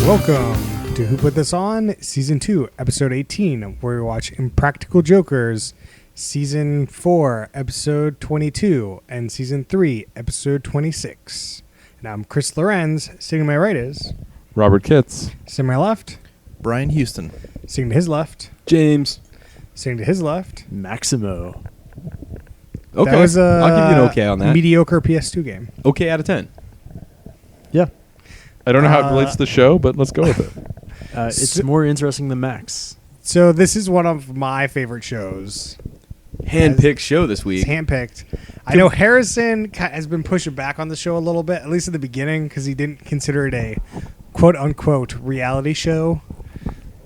Welcome to Who Put This On, Season 2, Episode 18, where we watch Impractical Jokers, Season 4, Episode 22, and Season 3, Episode 26. And I'm Chris Lorenz. Sitting to my right is Robert Kitts. Sitting to my left, Brian Houston. Sitting to his left, James. Sitting to his left, Maximo. Okay. That was I'll give you an okay on that. mediocre PS2 game. Okay out of 10. Yeah. I don't know how it relates to the show, but let's go with it. It's more interesting than Max. So this is one of my favorite shows. Hand-picked show this week. It's handpicked. I know Harrison has been pushing back on the show a little bit, at least at the beginning, because he didn't consider it a quote-unquote reality show.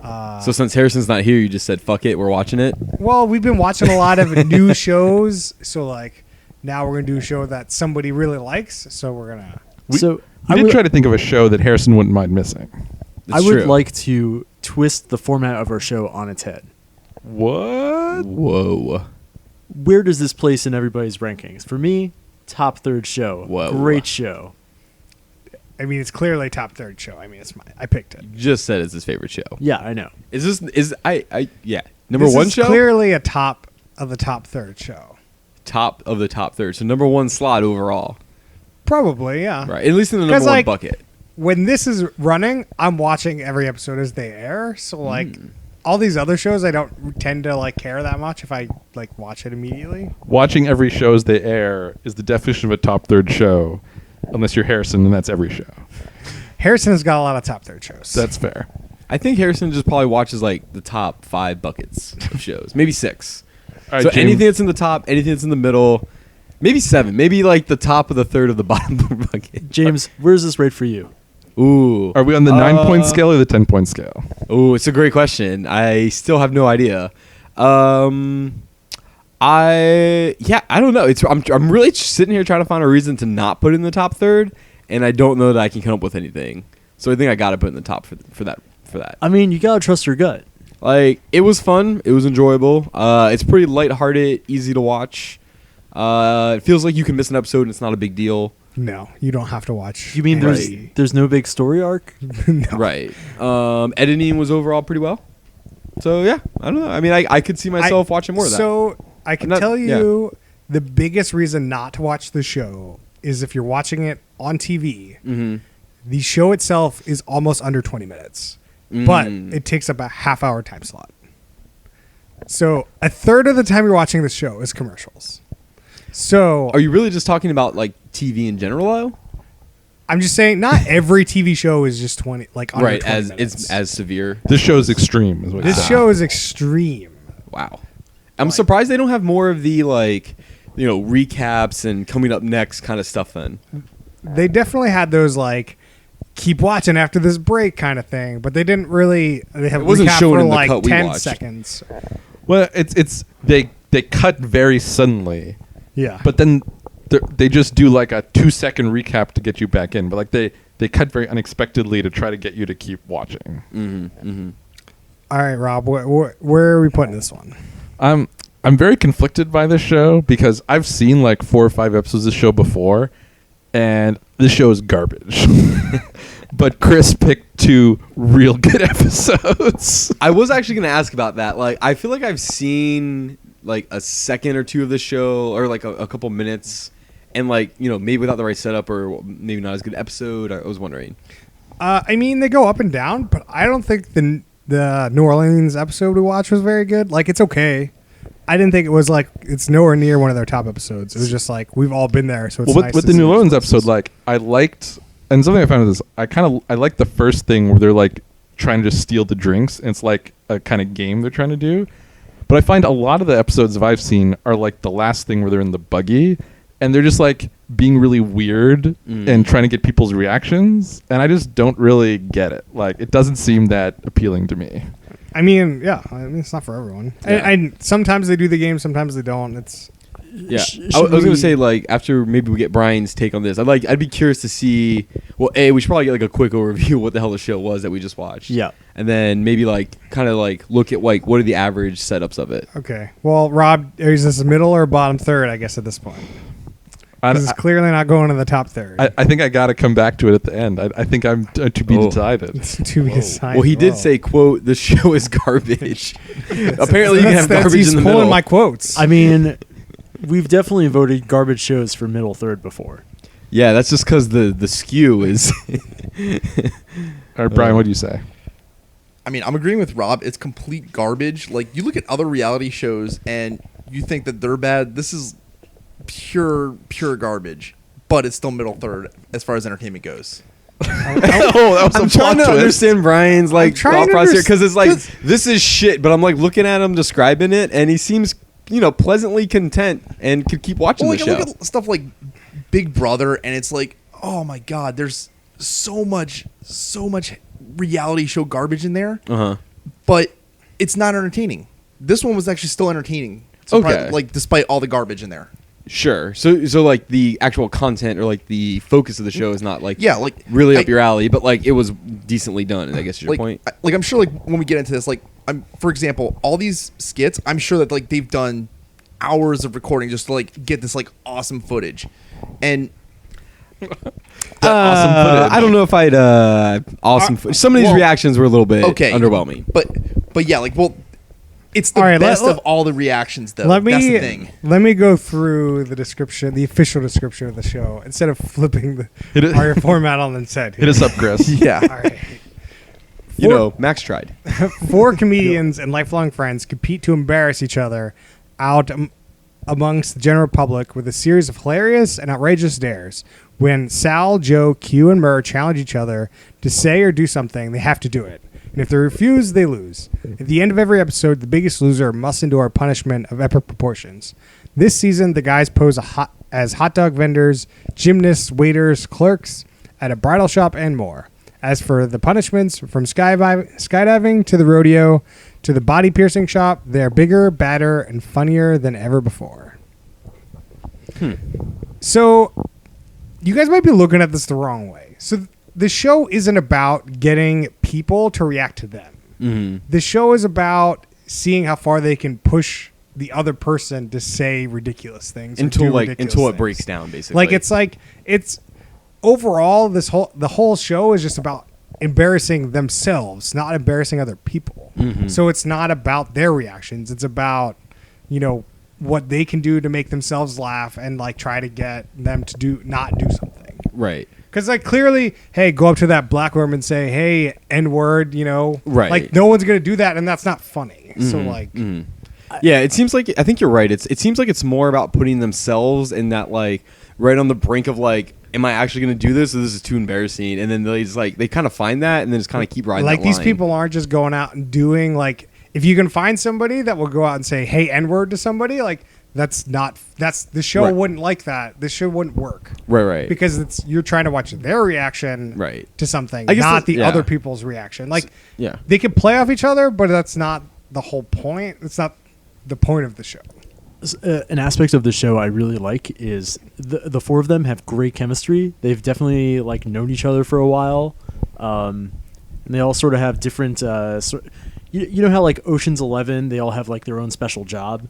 So since Harrison's not here, you just said, fuck it, we're watching it? Well, we've been watching a lot of new shows, so like now we're going to do a show that somebody really likes, so we're going to... We did try to think of a show that Harrison wouldn't mind missing. I would like to twist the format of our show on its head. What? Whoa. Where does this place in everybody's rankings? For me, top third show. Whoa. Great show. I mean, it's clearly top third show. I mean, it's mine. I picked it. Just said it's his favorite show. Yeah, I know. Number this one is show? clearly a top of the top third show. Top of the top third. So number one slot overall. Probably, yeah. Right. At least in the number one bucket. When this is running, I'm watching every episode as they air. So, like, all these other shows, I don't tend to, like, care that much if I, like, watch it immediately. Watching every show as they air is the definition of a top third show, unless you're Harrison, and that's every show. Harrison has got a lot of top third shows. That's fair. I think Harrison just probably watches, like, the top 5 buckets of shows. Maybe 6. All right, So James, anything that's in the top, anything that's in the middle, maybe 7. Maybe, like, the top of the third of the bottom of the bucket. James, where's this rate for you? Ooh. are we on the 9-point scale or the 10-point scale? Ooh, it's a great question. I still have no idea. I don't know. I'm really sitting here trying to find a reason to not put it in the top third, and I don't know that I can come up with anything. So I think I got to put it in the top for that. I mean, you gotta trust your gut. Like, it was fun. It was enjoyable. It's pretty lighthearted, easy to watch. It feels like you can miss an episode and it's not a big deal. No, you don't have to watch. You mean any- there's no big story arc? No. Right. Editing was overall pretty well. So, yeah. I don't know. I mean, I could see myself watching more of that. So I can tell you the biggest reason not to watch the show is if you're watching it on TV. Mm-hmm. The show itself is almost under 20 minutes, but it takes up a half-hour time slot. So a third of the time you're watching the show is commercials. So Are you really just talking about, like, TV in general, though? I'm just saying, not every TV show is just 20, like under Right, 20 as minutes. it's as severe. This show is extreme. Is what This you're saying. show is extreme. Wow. I'm surprised they don't have more of the, like, recaps and coming up next kind of stuff then. They definitely had those like keep watching after this break kind of thing, but they didn't really. They have It wasn't recap showing for in the like cut we 10 watched. seconds. Well, it's they cut very suddenly, Yeah, but then they just do like a 2-second recap to get you back in. But like they cut very unexpectedly to try to get you to keep watching. all right, Rob, where are we putting this one? I'm very conflicted by this show because I've seen like 4 or 5 episodes of this show before, and this show is garbage. But Chris picked 2 real good episodes. I was actually going to ask about that. Like, I feel like I've seen like a second or 2 of the show, or like a couple minutes, and like maybe without the right setup, or maybe not as good episode. I was wondering. I mean, they go up and down, but I don't think the New Orleans episode we watched was very good. Like, it's okay. I didn't think it was like it's nowhere near one of their top episodes. It was just like we've all been there, so it's Well, nice with to the New see Orleans those episode, like I liked, and something I found is I like the first thing where they're like trying to just steal the drinks, and it's like a kind of game they're trying to do. But I find a lot of the episodes that I've seen are like the last thing where they're in the buggy, and they're just like being really weird and trying to get people's reactions, and I just don't really get it. Like, it doesn't seem that appealing to me. I mean, yeah. I mean, it's not for everyone. Yeah. And sometimes they do the game, sometimes they don't. It's Yeah, I was going to say, like, after maybe we get Brian's take on this, I'd be curious to see. Well, we should probably get like a quick overview of what the hell the show was that we just watched. Yeah. And then maybe like kind of like look at like what are the average setups of it. okay. Well, Rob, is this middle or bottom third? I guess at this point. Because it's clearly not going to the top third. I think I got to come back to it at the end. I think I'm to be decided. It's to be decided. Well, he did say, "quote The show is garbage." Apparently, you can have garbage he's in the pulling middle. my quotes. I mean, we've definitely voted garbage shows for middle third before. Yeah, that's just because the skew is. All right, Brian, what do you say? I mean, I'm agreeing with Rob. It's complete garbage. Like, you look at other reality shows and you think that they're bad. This is pure garbage. But it's still middle third as far as entertainment goes. That was I'm a trying to plot twist. understand Brian's like trying thought to process here because it's like 'cause- this is shit, but I'm like looking at him describing it, and he seems pleasantly content and could keep watching Well, the like, I show. look at stuff like Big Brother, and it's like, oh my god, there's so much reality show garbage in there, but it's not entertaining. This one was actually still entertaining. Okay. Like despite all the garbage in there. Sure. So like the actual content or like the focus of the show is not like really up I- your alley, but like it was decently done. I guess is your like, point. Like I'm sure like when we get into this, like for example, all these skits, I'm sure that like they've done hours of recording just to like get this like awesome footage, and Awesome footage. I don't know if I'd awesome. Some of these well, reactions were a little bit underwhelming. but yeah, like it's the All right, best of all the reactions though. Let That's the me thing. let me go through the description, the official description of the show, instead of flipping Hit it. our format on the set. Hit us up, Chris. Yeah. All right. Max tried. 4 comedians and lifelong friends compete to embarrass each other out amongst the general public with a series of hilarious and outrageous dares. When Sal, Joe, Q, and Murr challenge each other to say or do something, they have to do it. And if they refuse, they lose. At the end of every episode, the biggest loser must endure a punishment of epic proportions. This season, the guys pose as hot dog vendors, gymnasts, waiters, clerks at a bridal shop, and more. As for the punishments, from skydiving to the rodeo to the body piercing shop, they're bigger, badder, and funnier than ever before. So, you guys might be looking at this the wrong way. So, the show isn't about getting people to react to them. The show is about seeing how far they can push the other person to say ridiculous things or do until ridiculous it things. breaks down, basically. It's overall the whole show is just about embarrassing themselves, not embarrassing other people. So it's not about their reactions. It's about what they can do to make themselves laugh and like try to get them to not do something. right. Because like clearly, hey, go up to that black woman and say, "Hey, N-word," Right. Like no one's gonna do that, and that's not funny. So like, Yeah, it seems like I think you're right. It seems like it's more about putting themselves in that like right on the brink of like, am I actually going to do this? Or this is too embarrassing. And then they just like they kind of find that and then just kind of keep riding. like that these line. people aren't just going out and doing like. If you can find somebody that will go out and say, "Hey, N-word" to somebody, like that's the show Right. wouldn't like that. The show wouldn't work. Right. Because you're trying to watch their reaction Right. to something, I guess not the yeah. other people's reaction. Like yeah. they can play off each other, but that's not the whole point. It's not the point of the show. An aspect of the show I really like is the 4 of them have great chemistry. They've definitely like known each other for a while, and they all sort of have different. You know how like Ocean's 11, they all have like their own special job.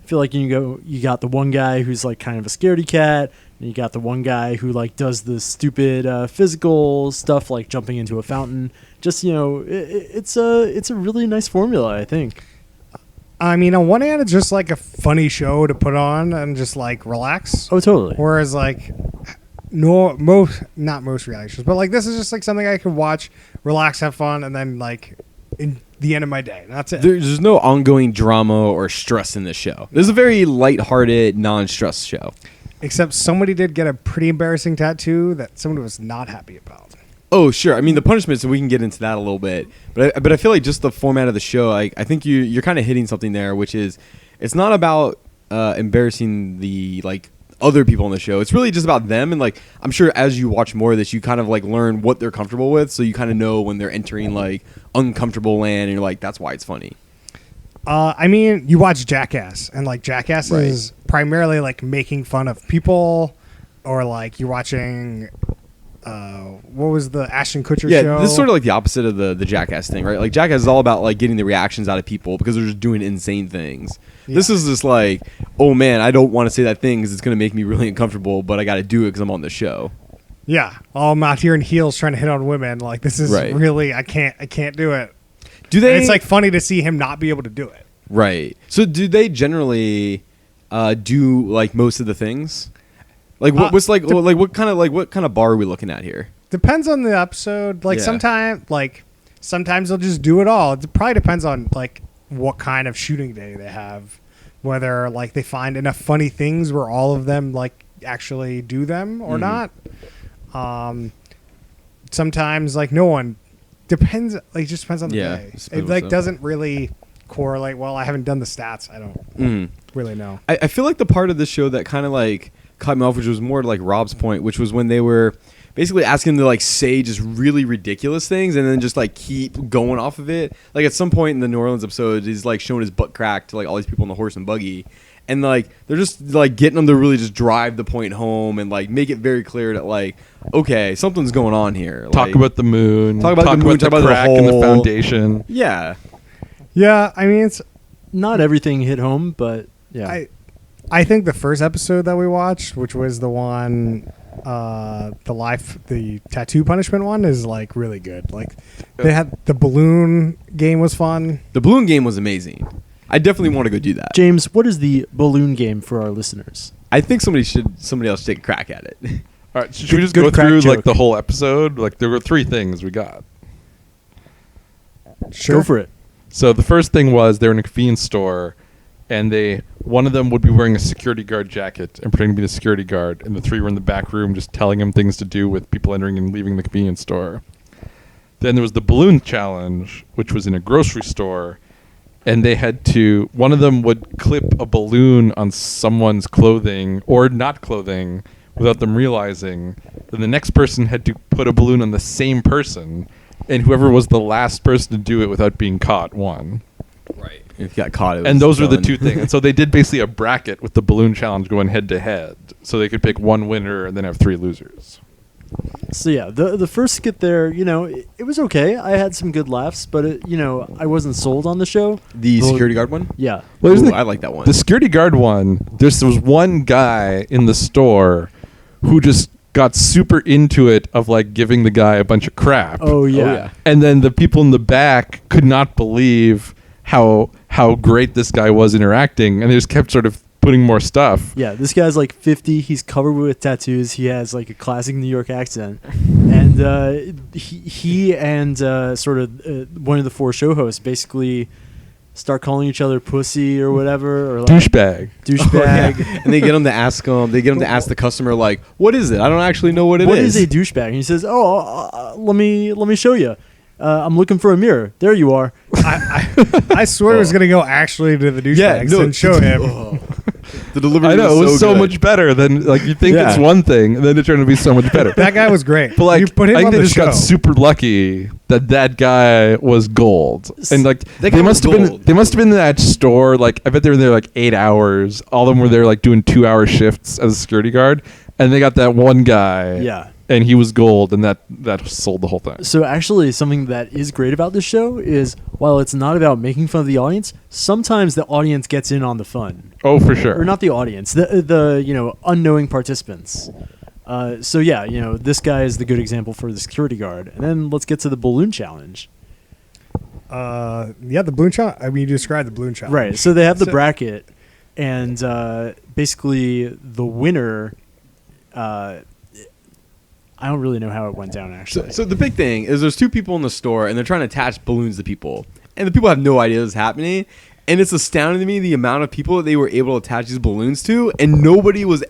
I feel like you got the one guy who's like kind of a scaredy cat, and you got the one guy who like does the stupid physical stuff like jumping into a fountain. Just it's a really nice formula, I think. I mean, on one hand, it's just like a funny show to put on and just like relax. Oh, totally. Whereas like not most reality shows, but like this is just like something I can watch, relax, have fun, and then like in the end of my day. That's it. There's no ongoing drama or stress in this show. This is a very lighthearted, non-stress show. Except somebody did get a pretty embarrassing tattoo that somebody was not happy about. Oh, sure. I mean, the punishments, and we can get into that a little bit. But I feel like just the format of the show, I think you're kind of hitting something there, which is it's not about embarrassing the like other people on the show. It's really just about them. And like I'm sure as you watch more of this, you kind of like learn what they're comfortable with. So you kind of know when they're entering like uncomfortable land, and you're like, that's why it's funny. I mean, you watch Jackass, and like Jackass Right. is primarily like making fun of people, or like you're watching what was the Ashton Kutcher Yeah, show? this is sort of like the opposite of the Jackass thing, right? Like Jackass is all about like getting the reactions out of people because they're just doing insane things. This Yeah. is just like, oh man, I don't want to say that thing because it's going to make me really uncomfortable, but I got to do it because I'm on the show. Yeah, I'm out here in heels trying to hit on women. Like this is Right. really I can't do it. Do And they? it's like funny to see him not be able to do it. Right. So do they generally do like most of the things? Like what's like what kind of bar are we looking at here? Depends on the episode. Like Yeah. sometimes they'll just do it all. It probably depends on like what kind of shooting day they have. Whether like they find enough funny things where all of them like actually do them or not. Sometimes like no one depends. Like it just depends on the Yeah, day. I suppose It like so. doesn't really correlate. Well, I haven't done the stats. I don't really know. I feel like the part of this show that kind of like cut me off, which was more to like Rob's point, which was when they were basically asking him to like say just really ridiculous things and then just like keep going off of it. Like at some point in the New Orleans episode, he's like showing his butt crack to like all these people on the horse and buggy. And like they're just like getting them to really just drive the point home and like make it very clear that like, okay, something's going on here. Talk Like, about the moon. Talk about the moon, talk about the crack in the hole. foundation. yeah. Yeah, I mean it's. Not everything hit home, but yeah. I think the first episode that we watched, which was the one, the tattoo punishment one, is like really good. Like they had the balloon game was fun. The balloon game was amazing. I definitely want to go do that. James, what is the balloon game for our listeners? I think somebody else should take a crack at it. All right, should we just Good go crack through joke. like the whole episode? Like there were 3 things we got. Sure. Go for it. So the first thing was they were in a convenience store, and one of them would be wearing a security guard jacket and pretending to be the security guard, and the 3 were in the back room just telling him things to do with people entering and leaving the convenience store. Then there was the balloon challenge, which was in a grocery store, and they had to. One of them would clip a balloon on someone's clothing or not clothing without them realizing. Then the next person had to put a balloon on the same person, and whoever was the last person to do it without being caught won. Right. If you got caught, it was And those were the done. 2 things. And so they did basically a bracket with the balloon challenge going head to head, so they could pick one winner and then have 3 losers. So yeah, the first skit there, it was okay. I had some good laughs, but I wasn't sold on the show. The Well, security guard one? Yeah. Well, Ooh, here's the- I like that one. The security guard one, there was one guy in the store who just got super into it of like giving the guy a bunch of crap. Oh yeah. yeah. And then the people in the back could not believe how great this guy was interacting, and they just kept sort of putting more stuff. Yeah, this guy's like 50. He's covered with tattoos. He has like a classic New York accent, and he and sort of one of the 4 show hosts basically start calling each other pussy or whatever, or like Douchebag. douchebag. And they get him to ask the customer like, what is it? I don't actually know what it is. What is a douchebag? And he says, "Oh, let me show you. I'm looking for a mirror. There you are." I swear I was gonna go actually to the douchebags and show him. The delivery I know, it was so good. much better than, like, you think Yeah. it's one thing, and then it turned to be so much better. That guy was great. But like, you put him I think on they the just show. got super lucky that guy was gold, and like That guy they was must have been gold. they must have been in that store. Like I bet they were there like 8 hours. All of them were there like doing 2-hour shifts as a security guard, and they got that one guy. Yeah. and he was gold, and that sold the whole thing. So actually, something that is great about this show is while it's not about making fun of the audience, sometimes the audience gets in on the fun. Oh, for sure. Or not the audience, the unknowing participants. So yeah, this guy is the good example for the security guard. And then let's get to the balloon challenge. The balloon challenge. I mean, you described the balloon challenge. Right. So they have the So- bracket, and basically the winner. I don't really know how it went down actually. So the big thing is there's 2 people in the store and they're trying to attach balloons to people, and the people have no idea this is happening. And it's astounding to me the amount of people that they were able to attach these balloons to, and nobody was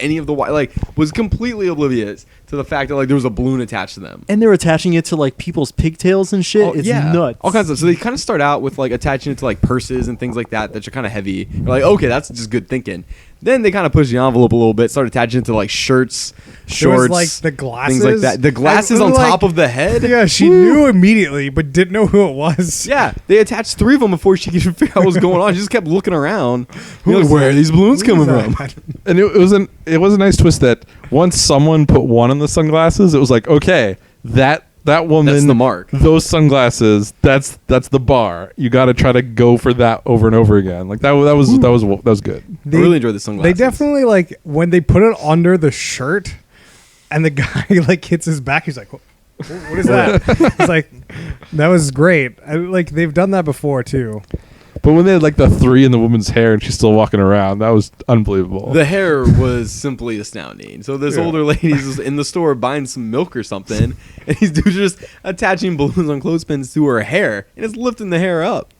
was completely oblivious to the fact that like there was a balloon attached to them. And they're attaching it to like people's pigtails and shit. It's nuts. All kinds of. So they kind of start out with like attaching it to like purses and things like that are kind of heavy. You're like, okay, that's just good thinking. Then they kind of push the envelope a little bit, start attaching it to like shirts, There was shorts, like the glasses, things like that. The glasses I- on like- top of the head. Yeah, she knew immediately, but didn't know who it was. Yeah, they attached 3 of them before she could figure out what was going on. She just kept looking around. Who You're like, is where that? are these balloons Who coming is from? that? And it was a nice twist that once someone put one on the sunglasses, it was like, okay, that woman, That's the mark. those sunglasses, that's the bar. You got to try to go for that over and over again. Like that was good. I really enjoyed the sunglasses. They definitely like when they put it under the shirt, and the guy like hits his back. He's like, "What is that?" It's like that was great. Like they've done that before too. But when they had like the 3 in the woman's hair and she's still walking around, that was unbelievable. The hair was simply astounding. So this older lady's in the store buying some milk or something, and these dudes are just attaching balloons on clothespins to her hair, and it's lifting the hair up.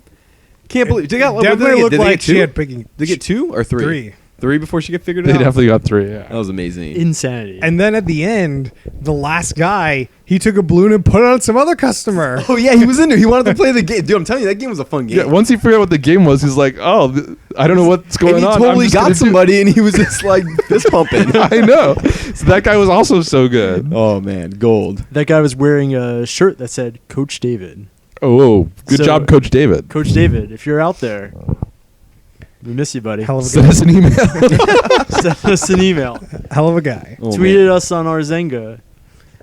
Can't believe they got. Definitely looked did they like get she two? had picking. Did they get 2 or 3? 3. 3 before she got figured They out. definitely got 3. Yeah. That was amazing. Insanity. And then at the end, the last guy, he took a balloon and put it on some other customer. Oh yeah, he was in there. He wanted to play the game, dude. I'm telling you, that game was a fun game. Yeah, once he figured out what the game was, he's like, "Oh, I don't know what's going and he on." totally I'm just got gonna do-" somebody, and he was just like fist pumping. I know. So that guy was also so good. Oh man, gold. That guy was wearing a shirt that said Coach David. Oh, good So- job, Coach David. Coach David, if you're out there, we miss you, buddy. Hell of a Send guy. us an email. Send us an email. Hell of a guy. Oh, Tweeted us on our Zenga.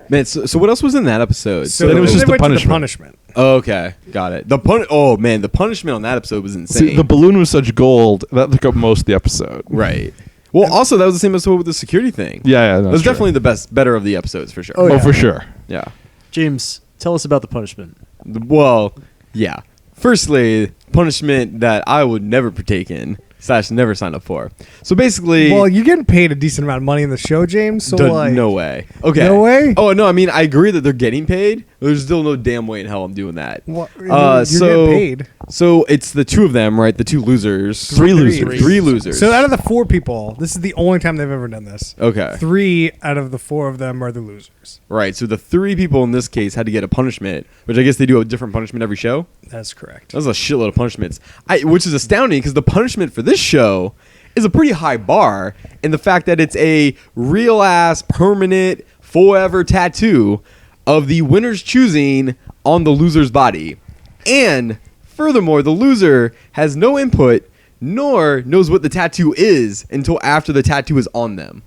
Man, so what else was in that episode? So then it was they just the went to punishment. punishment. Okay, got it. Oh man, the punishment on that episode was insane. See, the balloon was such gold that took up most of the episode. right. Well, also that was the same episode with the security thing. Yeah, That was definitely the better of the episodes for sure. Oh, Oh, yeah. for sure. Yeah. James, tell us about the punishment. Well, yeah. Firstly, punishment that I would never partake in / never sign up for. So basically, Well, you're getting paid a decent amount of money in the show, James. So like, no way. Okay. No way? Oh no, I mean I agree that they're getting paid. But there's still no damn way in hell I'm doing that. Well, you're so getting paid. So it's the 2 of them, right? The 2 losers. 3 losers. 3 losers. So out of the 4 people, this is the only time they've ever done this. Okay. 3 out of the 4 of them are the losers. Right. So the 3 people in this case had to get a punishment, which I guess they do a different punishment every show. That's correct. That was a shitload of punishments. Which is astounding because the punishment for this show is a pretty high bar in the fact that it's a real ass permanent forever tattoo of the winner's choosing on the loser's body. And furthermore, the loser has no input nor knows what the tattoo is until after the tattoo is on them.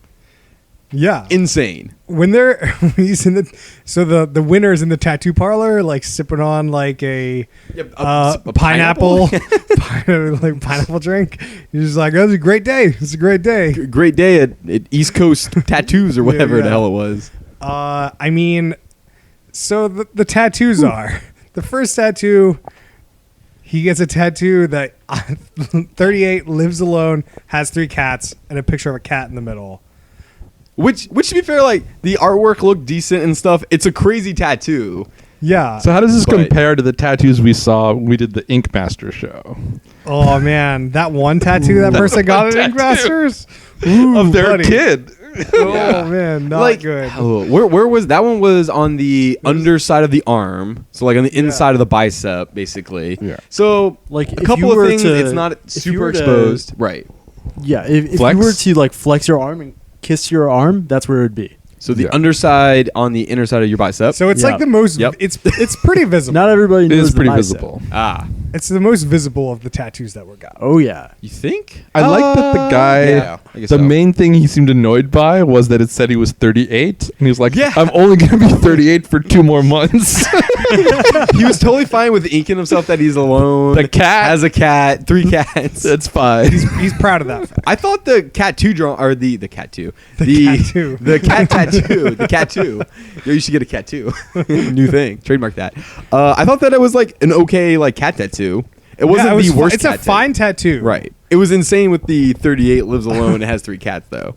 Yeah. Insane. When they're when he's in the winner's in the tattoo parlor, like sipping on like a pineapple like pineapple drink. He's just like, "Oh, it's a great day. It's a great day." Great day at East Coast Tattoos or whatever Yeah. the hell it was. I mean, so the tattoos are the first tattoo. He gets a tattoo that 38 lives alone, has 3 cats, and a picture of a cat in the middle. Which to be fair, like the artwork looked decent and stuff. It's a crazy tattoo. Yeah. So how does this But- compare to the tattoos we saw when we did the Ink Master show Oh man, that one tattoo that person got at Ink Masters of their buddy. kid? Oh Yeah. man, not like, good. oh, where was that one? Was on the underside of the arm, so like on the inside of the bicep, basically. Yeah. So Like, a if couple you of were things. to- It's not if you super were to- exposed, right? Yeah, if Flex? you were to like flex your arm and kiss your arm, that's where it would be. So the Yeah. underside on the inner side of your bicep. So it's Yeah. like the most. Yep. It's pretty visible. Not everybody It knows is the pretty bicep. visible. It's the most visible of the tattoos that were got. Oh yeah. You think? I like that the guy. Yeah, I guess the so. main thing he seemed annoyed by was that it said he was 38, and he was like, Yeah. "I'm only gonna be 38 for 2 more months." He was totally fine with inking himself that he's alone. The cat. has a cat, 3 cats. That's fine. He's proud of that fact. I thought the cat two draw or the cat two, cat two. the cat tattoo, the cat two. Yo, you should get a cat too. New thing, trademark that. I thought that it was like an okay like cat tattoo. It wasn't the worst. It's a cat fine tattoo. right? It was insane with the 38 lives alone. and has 3 cats though.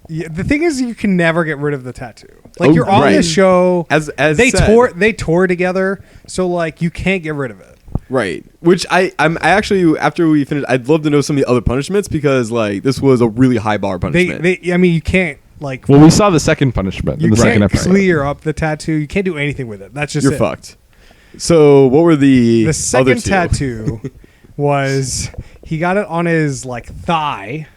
Yeah, the thing is, you can never get rid of the tattoo. Like Oh, you're on right. this show. As they said. they tour together, so like you can't get rid of it. Right. Which I actually after we finish, I'd love to know some of the other punishments because like this was a really high bar punishment. I mean, you can't like Well, we saw the second punishment you in the second can't episode. clear up the tattoo. You can't do anything with it. That's just You're it. fucked. So what were the The other second 2? tattoo was he got it on his like thigh.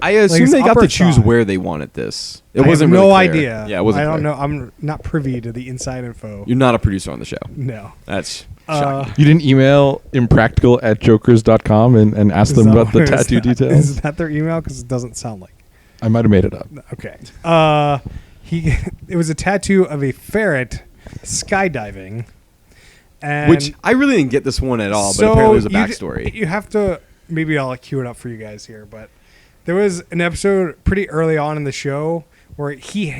I assume his they got upper to choose thigh. where they wanted this. It I wasn't have really no clear. idea. Yeah, it wasn't. I don't clear. know. I'm not privy to the inside info. You're not a producer on the show. No. That's Uh, shocking. You didn't email impractical@jokers.com and ask Is them that about the what- is tattoo that- details? Is that their email? Because it doesn't sound like. I might have made it up. Okay. It was a tattoo of a ferret skydiving. And Which I really didn't get this one at all, but so apparently there's a you backstory. You have to, maybe I'll cue it up for you guys here, but there was an episode pretty early on in the show where he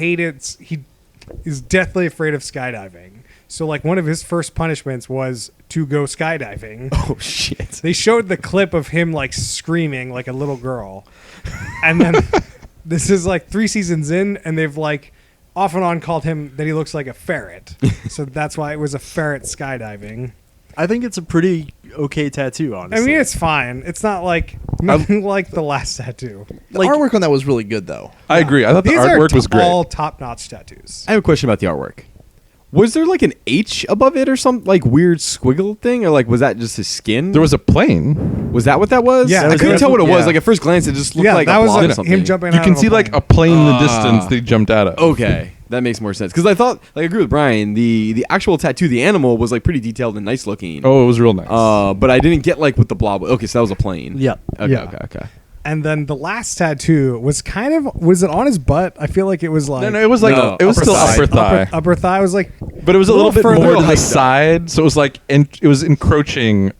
is deathly afraid of skydiving. So like one of his first punishments was to go skydiving. Oh shit! They showed the clip of him like screaming like a little girl. And then this is like 3 seasons in, and they've like off and on called him that he looks like a ferret. So that's why it was a ferret skydiving. I think it's a pretty okay tattoo, honestly. I mean, it's fine. It's not like nothing like the last tattoo. The artwork on that was really good, though. I agree. I thought the These artwork was great. all top-notch tattoos. I have a question about the artwork. Was there like an H above it or some like weird squiggle thing, or like was that just his skin? There was a plane. Was that what that was? Yeah, I couldn't that's tell what it was. yeah. Like at first glance, it just looked Yeah, like that a was blob like or something. him jumping You out can of see like a plane in the distance that he jumped out of. Okay, that makes more sense because I thought, like, I agree with Brian. The actual tattoo, the animal, was like pretty detailed and nice looking. Oh, it was real nice. But I didn't get like what the blob. Okay, so that was a plane. Yeah. Okay. Yeah. Okay. And then the last tattoo was was it on his butt? I feel like it was like no, it was like No, it was upper still thigh. upper thigh, upper thigh was like, but it was a little bit further more to the hiked up. side, so it was like it was encroaching,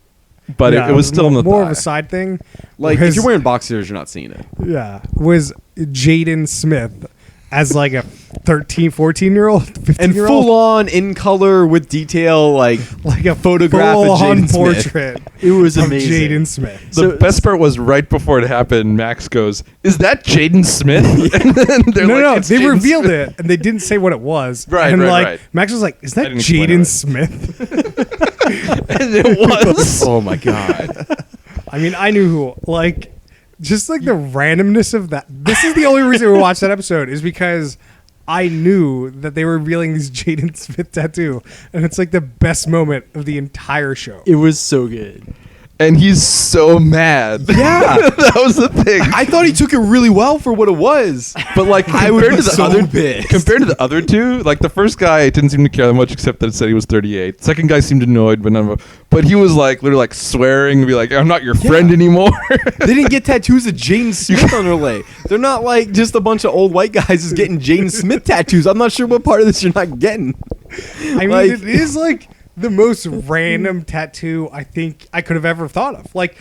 but Yeah, it was still in the more thigh. of a side thing. Like Whereas- if you're wearing boxers, you're not seeing it. yeah, was Jaden Smith as like a 13, 14-year-old, 15-year-old, And full on in color with detail, like like a photograph of full-on Jaden Smith. portrait It was of amazing. Jaden Smith. The So- best part was right before it happened. Max goes, "Is that Jaden Smith?" And then they're No, like, no, "It's they Jaden revealed Smith." it, and they didn't say what it was. Right, and right, like right. Max was like, "Is that didn't explain Jaden it. Smith?" And it was. oh my god. I mean, I knew who. Like, just like the randomness of that. This is the only reason we watched that episode is because I knew that they were revealing this Jaden Smith tattoo, and it's like the best moment of the entire show. It was so good. And he's so mad. Yeah. That was the thing. I thought he took it really well for what it was. But like I would compared be to the so other pissed. compared to the other two, like the first guy didn't seem to care that much except that it said he was 38. The second guy seemed annoyed, but he was like literally like swearing and be like, "I'm not your friend anymore." They didn't get tattoos of Jaden Smith on their leg. They're not like just a bunch of old white guys just getting Jaden Smith tattoos. I'm not sure what part of this you're not getting. I mean, Like- it is like the most random tattoo I think I could have ever thought of. Like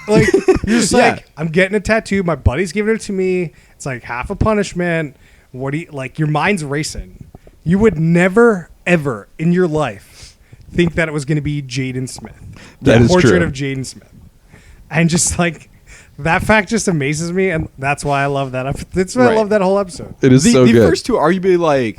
you're just Yeah. like, I'm getting a tattoo. My buddy's giving it to me. It's like half a punishment. What do you like? Your mind's racing. You would never, ever in your life think that it was going to be Jaden Smith. That The is portrait true. of Jaden Smith, and just like that fact just amazes me, and that's why I love that. That's why I Right. love that whole episode. It is The so good. first two are arguably like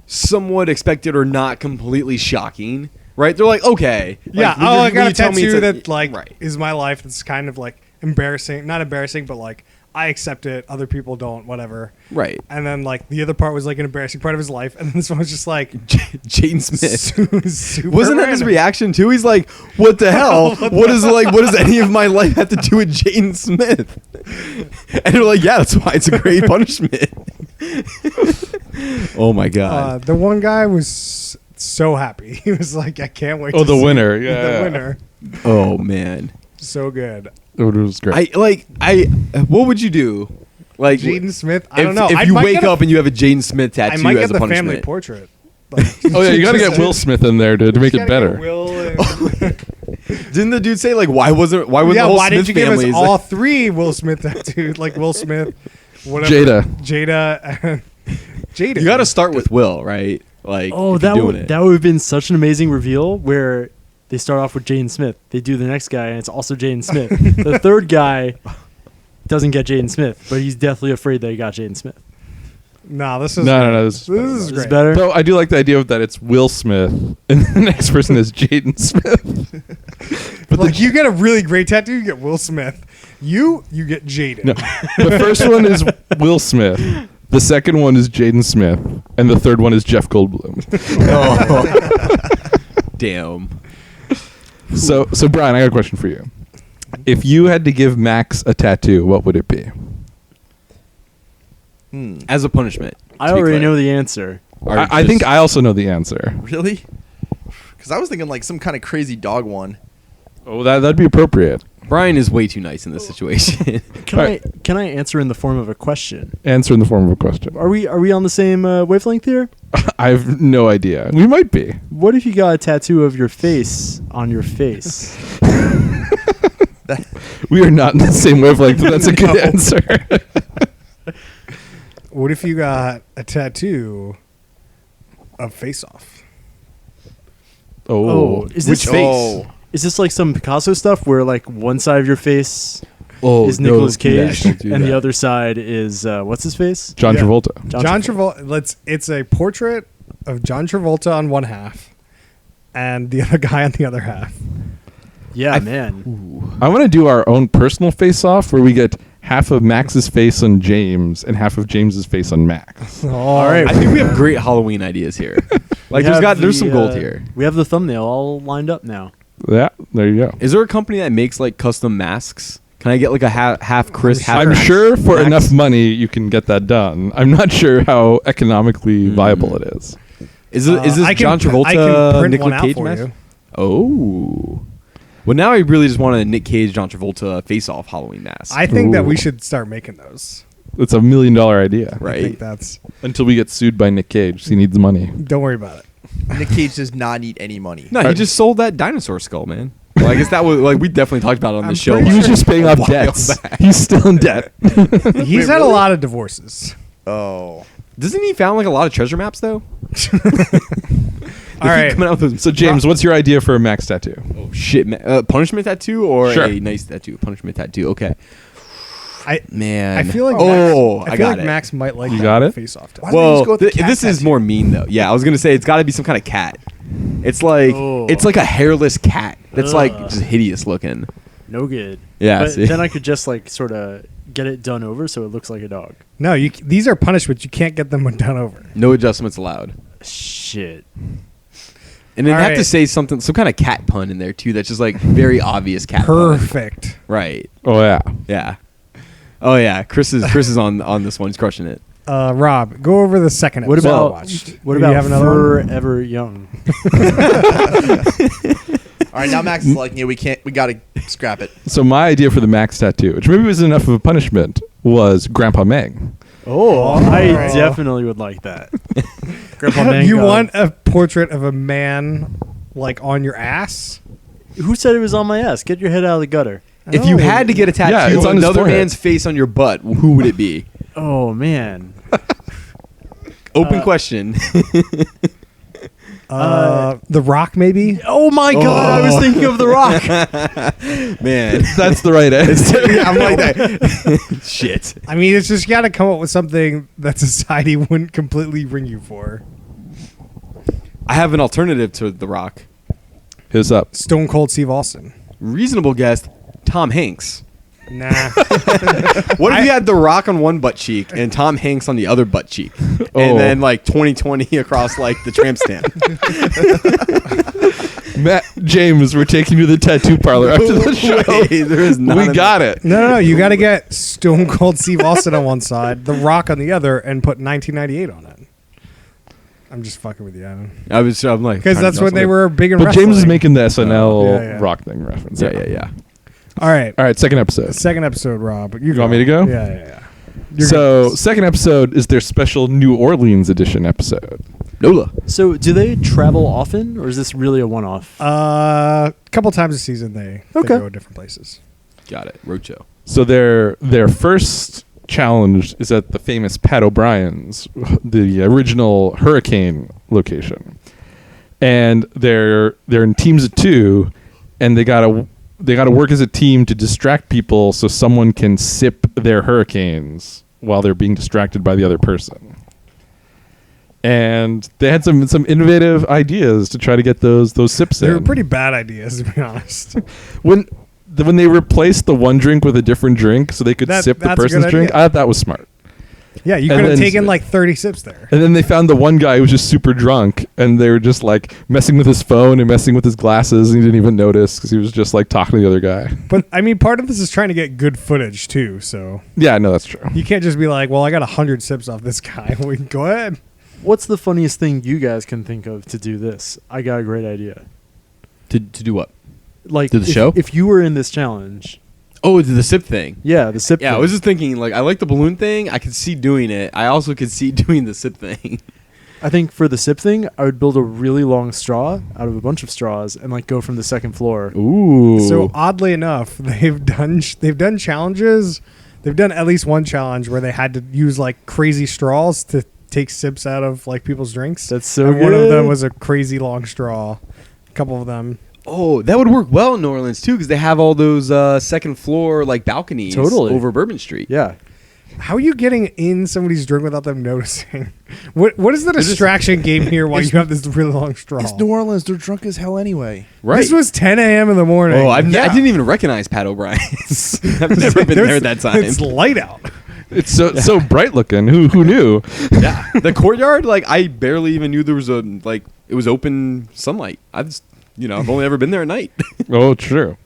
somewhat expected or not completely shocking. Right? They're like, okay. Yeah, Like, oh, I when got you a tell me tattoo it's a- that like right. is my life. That's kind of like embarrassing. Not embarrassing, but like I accept it. Other people don't. Whatever. Right. And then like the other part was like an embarrassing part of his life, and then this one was just like Jaden Smith. super Wasn't that his random. reaction too? He's like, "What the hell? What does any of my life have to do with Jaden Smith?" And they're like, "Yeah, that's why it's a great punishment." Oh my god! The one guy was so happy. He was like, "I can't wait." Oh, to the see winner. the Yeah. winner. Oh man! So good. It was great. What would you do? Like Jaden Smith. I if, don't know. if I you might wake get a- up and you have a Jaden Smith I tattoo might as get a the family punishment. portrait. Like, Oh yeah, you got to get just- Will Smith in there to make it gotta better. get Will and- Didn't the dude say like, why wasn't the yeah, whole why Smith did you give family? us is all like- three Will Smith tattoos? Like Will Smith, whatever. Jada, and Jada. You got to start with Will, right? Like, Oh, if you're that doing would it. that would have been such an amazing reveal where they start off with Jaden Smith. They do the next guy, and it's also Jaden Smith. The third guy doesn't get Jaden Smith, but he's deathly afraid that he got Jaden Smith. No, this is No. This is Is great. better? Though I do like the idea of that it's Will Smith and the next person is Jaden Smith. But like, you get a really great tattoo, you get Will Smith. You get Jaden. No, the first one is Will Smith. The second one is Jaden Smith, and the third one is Jeff Goldblum. Damn. So Brian, I got a question for you. If you had to give Max a tattoo, what would it be? As a punishment. I to be already clear. know the answer. Or I think just- I also know the answer. Really? Because I was thinking like some kind of crazy dog one. Oh, that'd be appropriate. Brian is way too nice in this situation. Can I answer in the form of a question? Answer in the form of a question. Are we on the same wavelength here? I have no idea. We might be. What if you got a tattoo of your face on your face? We are not in the same wavelength, but that's a good answer. What if you got a tattoo of Face Off? Is this Is this like some Picasso stuff where like one side of your face is Nicolas Cage and the other side is what's his face? John Yeah. Travolta. John Travolta. It's a portrait of John Travolta on one half and the other guy on the other half. Yeah, man. I want to do our own personal face-off where we get half of Max's face on James and half of James's face on Max. All right. I think we have great Halloween ideas here. Like there's some gold here. We have the thumbnail all lined up now. Yeah, there you go. Is there a company that makes like custom masks? Can I get like a half Chris? Half I'm Max? sure for Max? enough money you can get that done. I'm not sure how economically viable it is. Is this I can- John Travolta? I can print Nicolas one out Cage for mask? you. Oh. Well, now I really just want a Nick Cage, John Travolta face-off Halloween mask. I think that Ooh. we should start making those. It's $1 million idea. I right. think that's. Until we get sued by Nick Cage. He needs money. Don't worry about it. Nick Cage does not need any money. No, he just sold that dinosaur skull, man. Well, I guess that was like we definitely talked about it on I'm the show. pretty He was sure- just paying off while debts. back. He's still in debt. He's had a lot of divorces. Oh. Doesn't he found like a lot of treasure maps though? All right. Coming out with So James, what's your idea for a Max tattoo? oh shit, punishment tattoo or Sure. a nice tattoo? Punishment tattoo. Okay, man. I feel like oh, Max, I got it. Max might like You that got it? Face Off. Why don't we just go Well, with the cat this is tattoo? more mean though. Yeah, I was gonna say it's got to be some kind of cat. It's like Oh. it's like a hairless cat. That's like Ugh. just hideous looking. No good. Yeah, But see? then I could just like sort of get it done over so it looks like a dog. No, these are punishments. You can't get them done over. No adjustments allowed. Shit. And then All have right. to say some kind of cat pun in there too. That's just like very obvious cat pun. Perfect. Right. Oh yeah. Yeah. Oh yeah. Chris is on this one. He's crushing it. Rob, go over the second What episode I about watched. what Do about you have another one? Forever Young? All right, now Max is liking it. We gotta scrap it. So my idea for the Max tattoo, which maybe was enough of a punishment, was Grandpa Meng. Oh, I definitely would like that. Grandpa Mango. You want a portrait of a man like on your ass? Who said it was on my ass? Get your head out of the gutter. If you had to get a tattoo Yeah, it's of on his another forehead. man's face on your butt, who would it be? Oh man. Open question. The Rock, maybe? Oh my God! I was thinking of The Rock. Man. That's the right answer. I'm like that. Shit. I mean, it's just got to come up with something that society wouldn't completely ring you for. I have an alternative to The Rock. Hit us up. Stone Cold Steve Austin. Reasonable guest, Tom Hanks. Nah. What if you had The Rock on one butt cheek and Tom Hanks on the other butt cheek? Oh. And then like 2020 across like the tramp stamp. Matt James, we're taking you to the tattoo parlor after the show. Wait, there is none We of got it. No. You got to get Stone Cold Steve Austin on one side, The Rock on the other, and put 1998 on it. I'm just fucking with you, Adam. I'm like Because trying to that's know when they something. were big in But wrestling. James is making the SNL Yeah. rock thing reference. Yeah. All right. All right, second episode. Second episode, Rob. You want me to go? Yeah. You're So, good. second episode is their special New Orleans edition episode. Nola. So, do they travel often, or is this really a one-off? A couple times a season they Okay. go to different places. Got it. Roadshow. So their first challenge is at the famous Pat O'Brien's, the original Hurricane location, and they're in teams of two, and they gotta work as a team to distract people so someone can sip their hurricanes while they're being distracted by the other person. And they had some innovative ideas to try to get those sips They in. were pretty bad ideas, to be honest. when they replaced the one drink with a different drink so they could sip the that's a good person's drink, idea. I thought that was smart. Yeah, you And could have then- taken like 30 sips there. And then they found the one guy who was just super drunk, and they were just like messing with his phone and messing with his glasses, and he didn't even notice because he was just like talking to the other guy. But I mean, part of this is trying to get good footage too. So Yeah, no, that's true. you can't just be like, "Well, I got 100 sips off this guy." We can go ahead. What's the funniest thing you guys can think of to do this? I got a great idea. To do what? Like Do the if, show? If you were in this challenge, Oh, the sip thing. Yeah, the sip. Yeah, thing. I was just thinking, like, I like the balloon thing. I could see doing it. I also could see doing the sip thing. I think for the sip thing, I would build a really long straw out of a bunch of straws and like go from the second floor. Ooh. So oddly enough, they've done challenges. They've done at least one challenge where they had to use like crazy straws to take sips out of like people's drinks. That's so and good. one of them was a crazy long straw. A couple of them. Oh, that would work well in New Orleans too, because they have all those second floor like balconies Totally. over Bourbon Street. Yeah. How are you getting in somebody's drink without them noticing? What is the distraction game here while you have this really long straw? It's New Orleans. They're drunk as hell anyway. Right. This was 10 a.m. in the morning. Oh, I Yeah. didn't even recognize Pat O'Brien's. I've never been there at that time. It's light out. It's so bright looking. Who knew? Yeah, the courtyard. Like, I barely even knew there was it was open sunlight. I've only ever been there at night. Oh, true.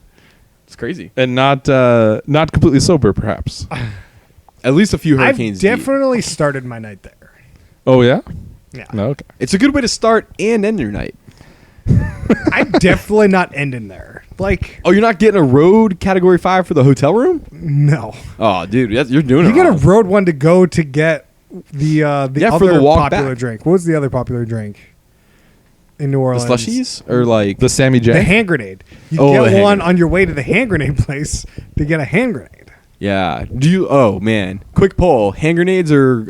It's crazy. And not completely sober, perhaps. At least a few I've hurricanes. deep. definitely started my night there. Oh yeah. Yeah. No. Okay. It's a good way to start and end your night. I'm definitely not ending there. Like, Oh, you're not getting a road category 5 for the hotel room? no. Oh, dude, you're doing You it get a wrong. road one to go to get the Yeah, other for the walk popular back. drink. What was the other popular drink in New The Orleans? slushies or like The Sammy J. The hand grenade. You Oh, the get hand one grenade. on your way to the hand grenade place to get a hand grenade. yeah. Do you? Oh man, quick poll: hand grenades or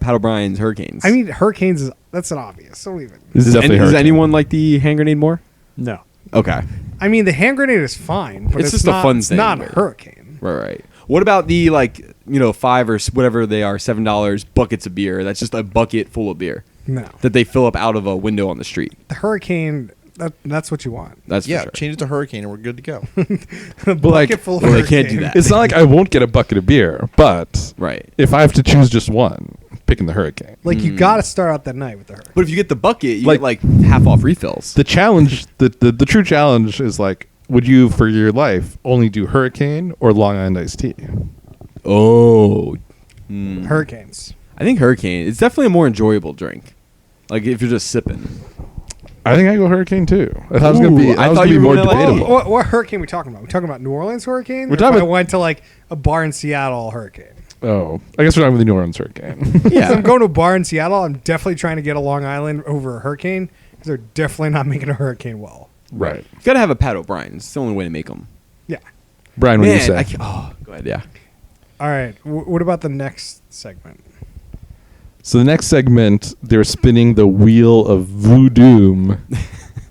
Pat O'Brien's hurricanes? I mean, hurricanes that's an obvious. Don't even. This is definitely does hurricane. anyone like the hand grenade more? No. Okay, I mean, the hand grenade is fine, but It's it's just a not, fun it's thing, not a right? hurricane. right. What about the $5 or whatever they are, $7 buckets of beer? That's just a bucket full of beer No, that they fill up out of a window on the street. the hurricane. That's what you want. That's for Yeah, sure. change it to hurricane and we're good to go. A bucket full of well, they can't hurricane. do that. It's not like I won't get a bucket of beer, but Right. if I have to choose just one, picking the hurricane. Like you got to start out that night with the hurricane. But if you get the bucket, you Like- get like half off refills. The challenge, the true challenge is like, would you for your life only do hurricane or Long Island iced tea? Oh, Hurricanes. I think hurricane. It's definitely a more enjoyable drink. Like if you're just sipping. I think I go hurricane too. I thought it was gonna Ooh, be. I I was thought gonna be you were more gonna like- debatable. What hurricane are we talking about? We talking about New Orleans hurricane? We're Or talking if I about- went to like a bar in Seattle hurricane. Oh, I guess we're not with the New Orleans hurricane. If I'm going to a bar in Seattle, I'm definitely trying to get a Long Island over a hurricane because they're definitely not making a hurricane well. Right, You gotta have a Pat O'Brien. It's the only way to make them. Yeah. Brian. What do you Man, say? go ahead. Yeah. All right. What about the next segment? So the next segment, they're spinning the wheel of voodoo,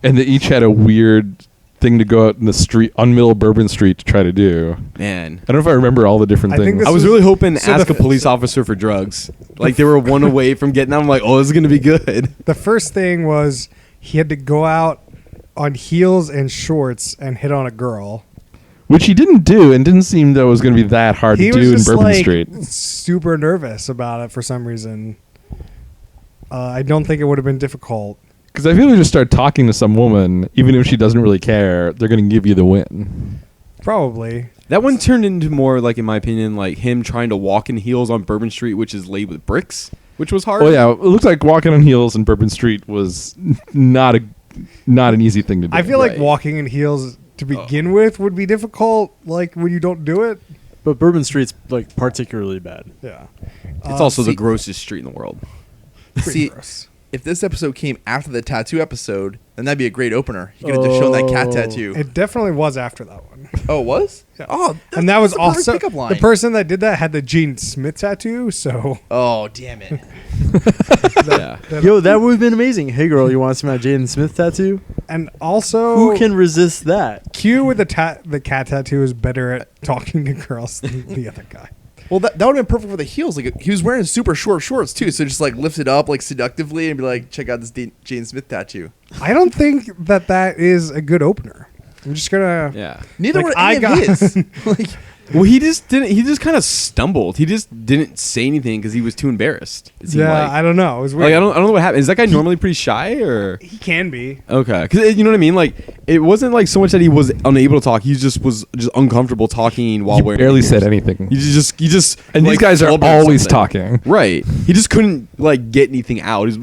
and they each had a weird thing to go out in the street on Middle Bourbon Street to try to do. Man. I don't know if I remember all the different I think things. this I was was- really hoping to so ask the- a police officer for drugs. Like they were one away from getting them. I'm like, oh, this is gonna be good. The first thing was he had to go out on heels and shorts and hit on a girl. Which he didn't do, and didn't seem that it was going to be that hard He to was do in just Bourbon like Street. super nervous about it for some reason. I don't think it would have been difficult. Because I feel like you just start talking to some woman, even if she doesn't really care, they're going to give you the win. Probably. That one turned into more like, in my opinion, like him trying to walk in heels on Bourbon Street, which is laid with bricks, which was hard. Oh yeah, it looks like walking on heels in Bourbon Street was not an easy thing to do. I feel like Right. walking in heels to begin with would be difficult, like when you don't do it. But Bourbon Street's like particularly bad. Yeah. It's also the see- grossest street in the world. Pretty See, gross. if this episode came after the tattoo episode, then that'd be a great opener. You could have just shown that cat Oh. tattoo. It definitely was after that one. Oh, it was? Yeah. Oh, And that was that's a perfect also pickup line. the person that did that had the Gene Smith tattoo, so Oh, damn it. Yeah. Yo, that would have been amazing. Hey, girl, you want to see my Jaden Smith tattoo? and also Who can resist that? Q with the cat tattoo is better at talking to girls than the other guy. Well, that would have been perfect for the heels. Like he was wearing super short shorts too, so just like lift it up like seductively and be like, check out this Jane Smith tattoo. I don't think that is a good opener. I'm just gonna Yeah. Neither Like, were I any got- of his. Like, Well, he just didn't. He just kind of stumbled. He just didn't say anything because he was too embarrassed. It seemed Yeah, like. I don't know. It was Like, weird. I don't know what happened. Is that guy normally pretty shy or? He can be. Okay, because you know what I mean. Like, it wasn't like so much that he was unable to talk. He just was just uncomfortable talking while He wearing. barely ears. said anything. He just. And like, these guys are flubbered always something. talking. Right. He just couldn't like get anything out. He's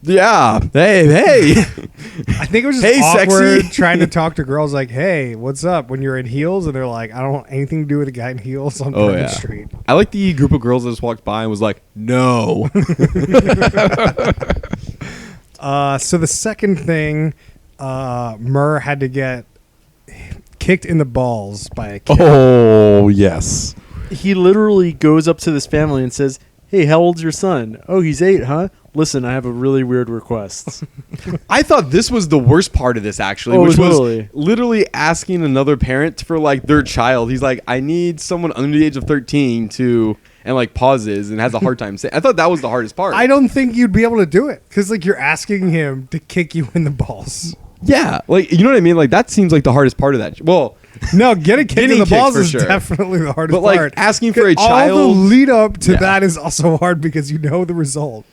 yeah. Hey. I think it was just Hey, awkward sexy. trying to talk to girls like, "Hey, what's up?" when you're in heels and they're like, "I don't want anything anything to do with a guy in heels on Oh, Bourbon yeah. Street. I like the group of girls that just walked by and was like, no. So the second thing, Murr had to get kicked in the balls by a kid. Oh yes. He literally goes up to this family and says, "Hey, how old's your son? Oh, he's 8, huh? Listen, I have a really weird request." I thought this was the worst part of this, actually, Oh, which totally. was literally asking another parent for, like, their child. He's like, I need someone under the age of 13 to, and, like, pauses and has a hard time saying. I thought that was the hardest part. I don't think you'd be able to do it because, like, you're asking him to kick you in the balls. Yeah, like, you know what I mean? Like, that seems like the hardest part of that. Well, No, getting kicked in Getting the kicked balls for is sure. definitely the hardest But, like, part. asking for a All child- the lead up to Yeah. that is also hard because you know the result.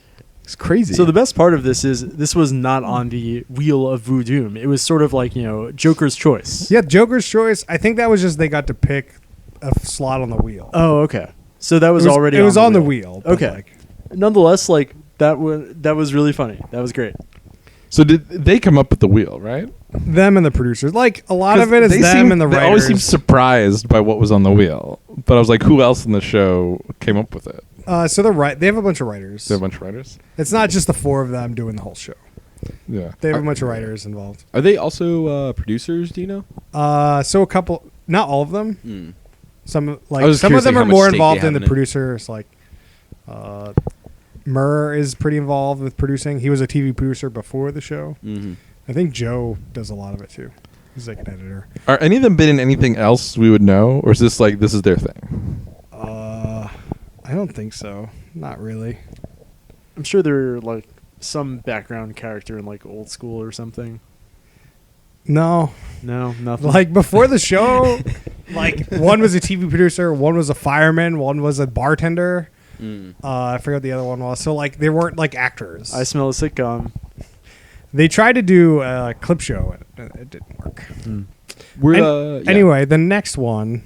it's crazy. So the best part of this is this was not on the wheel of Voodoo. It was sort of like, Joker's choice. Yeah, Joker's choice. I think that was just they got to pick a slot on the wheel. Oh, okay. So that was, It already it was on the wheel. wheel. but, Okay. like, Nonetheless, like that was really funny. That was great. So did they come up with the wheel, right? them and the producers. Like a lot 'Cause of it is they them and the They writers. always seem surprised by what was on the wheel. But I was like, who else in the show came up with it? So they have a bunch of writers. Is there a bunch of writers? It's not just the 4 of them doing the whole show. Yeah. They have a bunch of writers involved. Are they also producers, do you know? So a couple, not all of them. Hmm. Some I was some of curious, them like, are how much more stake they involved have in the in it. producers. Like, Murr is pretty involved with producing. He was a TV producer before the show. Mm-hmm. I think Joe does a lot of it too. He's like an editor. Are any of them been in anything else we would know? Or is this like, this is their thing? I don't think so. Not really. I'm sure they're like some background character in like Old School or something. No, No, nothing. like before the show, like one was a TV producer, one was a fireman, one was a bartender. Mm. I forget what the other one was. So like they weren't like actors. I smell a sitcom. They tried to do a clip show. It didn't work. We're yeah. Anyway, the next one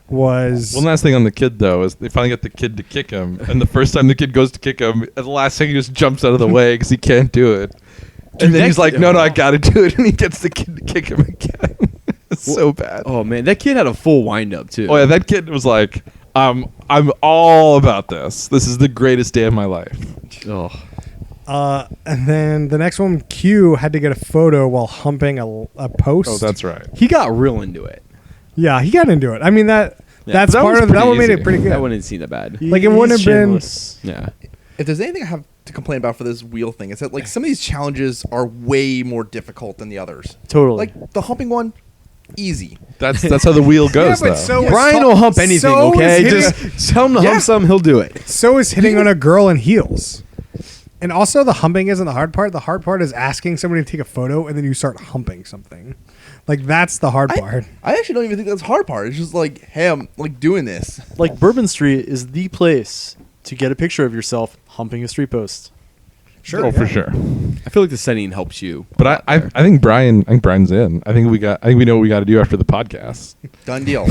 was One last thing on the kid, though, is they finally got the kid to kick him. And the first time the kid goes to kick him, at the last second he just jumps out of the way because he can't do it. And then that he's like, kid- no, I got to do it. And he gets the kid to kick him again. It's so bad. Oh man, that kid had a full wind up too. Oh, yeah, that kid was like, I'm all about this. This is the greatest day of my life. Oh. and then the next one, Q had to get a photo while humping a post. Oh, that's right. He got real into it. Yeah, he got into it. I mean that's that part was of that pretty one made easy. it pretty good. That one didn't seem that bad. Like, it wouldn't have been- shameless. Yeah. If there's anything I have to complain about for this wheel thing, it's that like some of these challenges are way more difficult than the others. Totally. Like the humping one, easy. That's how the wheel goes, but though. so- was Brian hu- will hump anything, so is okay? hitting- Just tell him to Yeah. hump some, he'll do it. So is hitting on a girl in heels. And also the humping isn't the hard part. The hard part is asking somebody to take a photo and then you start humping something. Like that's the hard part. I actually don't even think that's the hard part. It's just like, hey, I'm like doing this. Like Bourbon Street is the place to get a picture of yourself humping a street post. Sure. Oh, for sure. I feel like the setting helps you. But I think Brian's in. I think we know what we got to do after the podcast. Done deal.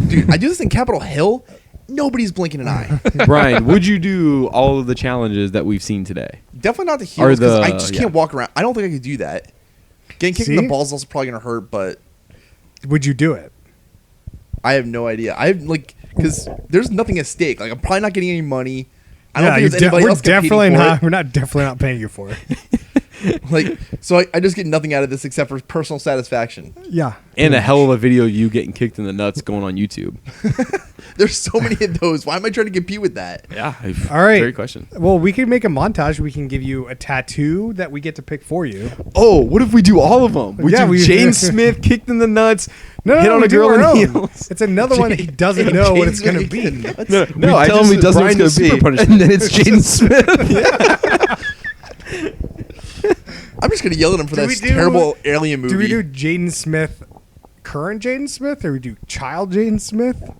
Dude, I do this in Capitol Hill. Nobody's blinking an eye. Brian, would you do all of the challenges that we've seen today? Definitely not the Or heels because the- I just yeah. can't walk around. I don't think I could do that. Getting kicked in See? the balls is also probably gonna hurt, but Would you do it? I have no idea. I have like because there's nothing at stake. Like I'm probably not getting any money. I don't Yeah, think there's anybody we're else competing definitely for not. it. We're not definitely not paying you for it. Like so, I just get nothing out of this except for personal satisfaction. Yeah. And a hell of a video of you getting kicked in the nuts going on YouTube. There's so many of those. Why am I trying to compete with that? Yeah. All right. Great question. Well, we could make a montage. We can give you a tattoo that we get to pick for you. Oh, what if we do all of them? We Yeah, do we- Jane Smith kicked in the nuts, No, hit on we a do girl our in own. heels. It's another one that he doesn't know what it's going to be. No, we tell him he doesn't know Brian what it's does going to super be. punishment. And then it's Jaden Smith. I'm just gonna yell at him for Do that we do- terrible alien movie. Do we do Jaden Smith, current Jaden Smith, or we do child Jaden Smith?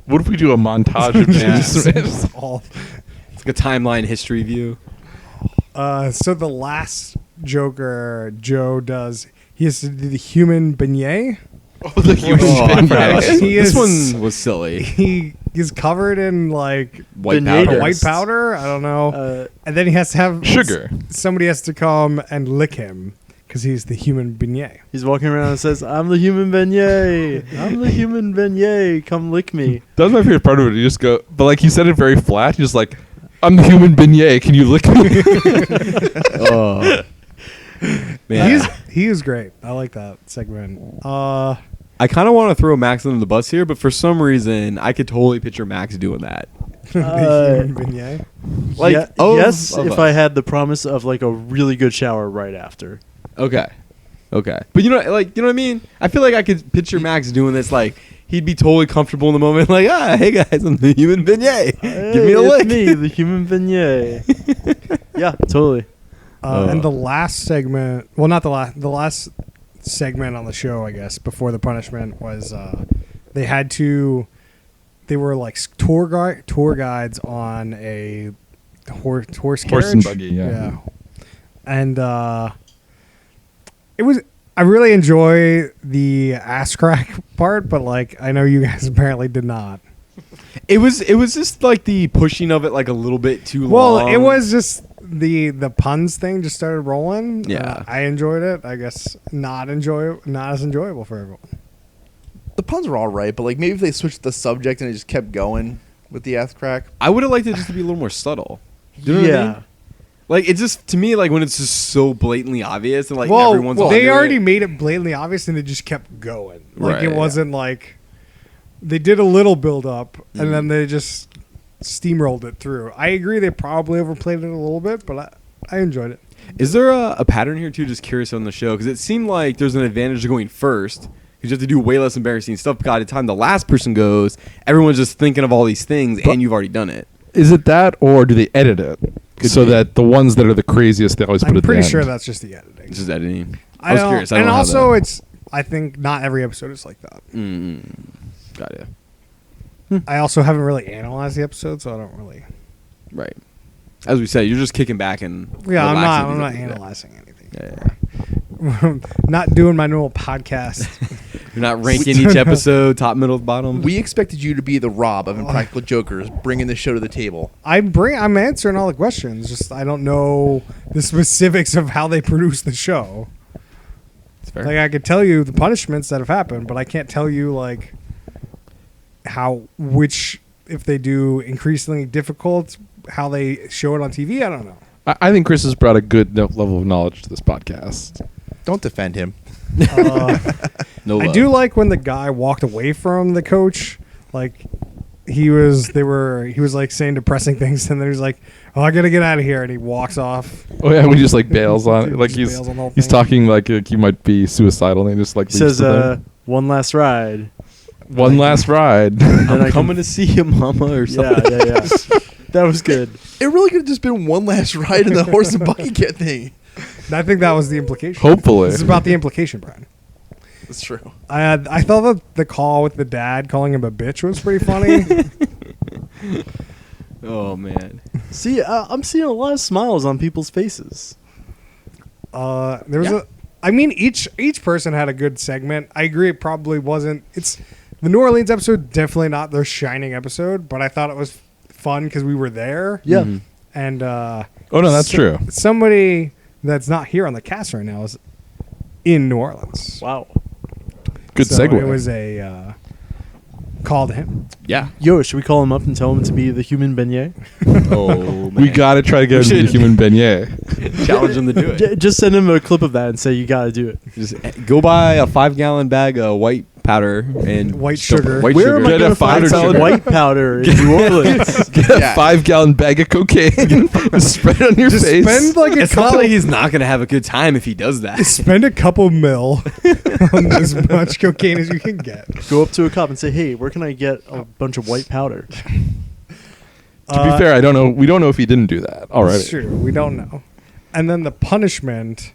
What if we do a montage of Yeah. Jaden Smith? All. It's like a timeline history view. So the last Joker Joe does, he has to do the human beignet. Oh, the human Oh, I being. forgot. He This is- one was silly. He is covered in like White Beignets. powder. white powder. I don't know. Uh, And then he has to have Sugar. Somebody has to come and lick him because he's the human beignet. He's walking around and says, "I'm the human beignet. I'm the human beignet. Come lick me." That was my favorite part of it. You just go, but like he said it very flat. He's like, "I'm the human beignet. Can you lick me?" Oh. Man. He is great. I like that segment. I kind of want to throw Max under the bus here, but for some reason, I could totally picture Max doing that. The human beignet. Like, yes, of if us. I had the promise of like a really good shower right after. Okay. But you know what I mean? I feel like I could picture Max doing this. Like, he'd be totally comfortable in the moment. Like, hey guys, I'm the human beignet. Give me a Hey, lick. it's me, the human beignet. Yeah, totally. And the last segment, well, not the last segment on the show, I guess, before the punishment was they were like tour guides on a horse Horse and carriage. buggy, yeah. And I really enjoy the ass crack part, but like I know you guys apparently did not. It was just like the pushing of it like a little bit too Well, long. it was just the puns thing just started rolling. Yeah. I enjoyed it. I guess not as enjoyable for everyone. The puns were all right, but like maybe if they switched the subject and it just kept going with the ass crack. I would have liked it just to be a little more subtle. Do you know what I mean? Like, it's just, to me, like, when it's just so blatantly obvious and, like, everyone's they onto already it. made it blatantly obvious and it just kept going. Like, Right, it wasn't like they did a little build up and then they just steamrolled it through. I agree they probably overplayed it a little bit, but I enjoyed it. Is there a pattern here, too, just curious on the show? Because it seemed like there's an advantage to going first, because you have to do way less embarrassing stuff. By the time the last person goes, everyone's just thinking of all these things, and you've already done it. Is it that, or do they edit it so that the ones that are the craziest they always put I'm at the pretty end? sure that's just the editing. It's just editing. I I was don't- curious. I and don't know also, how I think not every episode is like that. Got it. I also haven't really analyzed the episode, so I don't really. Right. As we said, you're just kicking back and Yeah, I'm relaxing not these episodes. analyzing anything. Yeah. Not doing my normal podcast. You're not ranking each episode top, middle, bottom. We expected you to be the Rob of Impractical Jokers, bringing the show to the table. I'm answering all the questions. Just I don't know the specifics of how they produce the show. It's fair. Like I could tell you the punishments that have happened, but I can't tell you like if they do increasingly difficult, how they show it on TV. I don't know. I think Chris has brought a good level of knowledge to this podcast. Don't defend him. No I love. do like when the guy walked away from the coach. Like he was like saying depressing things, and then he's like, "Oh, I gotta get out of here," and he walks off. Oh yeah, we just like bails on it. Like Just bails on the whole he's thing. talking like he might be suicidal, and he just like He leaves says, with them. "One last ride." One last ride. And I I'm coming to see you, mama, or Yeah, something. yeah. That was good. It really could have just been one last ride in the horse and buggy kit thing. I think that was the implication. Hopefully. This is about the implication, Brian. That's true. I thought that the call with the dad calling him a bitch was pretty funny. Oh, man. See, I'm seeing a lot of smiles on people's faces. There was each person had a good segment. I agree. It probably wasn't. It's the New Orleans episode, definitely not their shining episode, but I thought it was fun because we were there. Yeah. Mhm. And Oh no, that's true. Somebody that's not here on the cast right now is in New Orleans. Wow. Good So segue. It was a call to him. Yeah. Yo, should we call him up and tell him to be the human beignet? Oh, man. We gotta try to get We him to the should- human beignet. challenge them to do it. Just send him a clip of that and say you gotta do it. Just go buy a 5-gallon bag of white powder and White stuff- sugar. White Where sugar. am I Get going a to find powdered some sugar. white powder in New Orleans? Get Yeah. a 5-gallon bag of cocaine. Spread it on your Just face. spend like a It's not couple. like he's not gonna have a good time if he does that. Spend a couple mil on as much cocaine as you can get. Go up to a cop and say, "Hey, where can I get a bunch of white powder?" To be fair, I don't know. We don't know if he didn't do that already. It's true. We don't know. And then the punishment,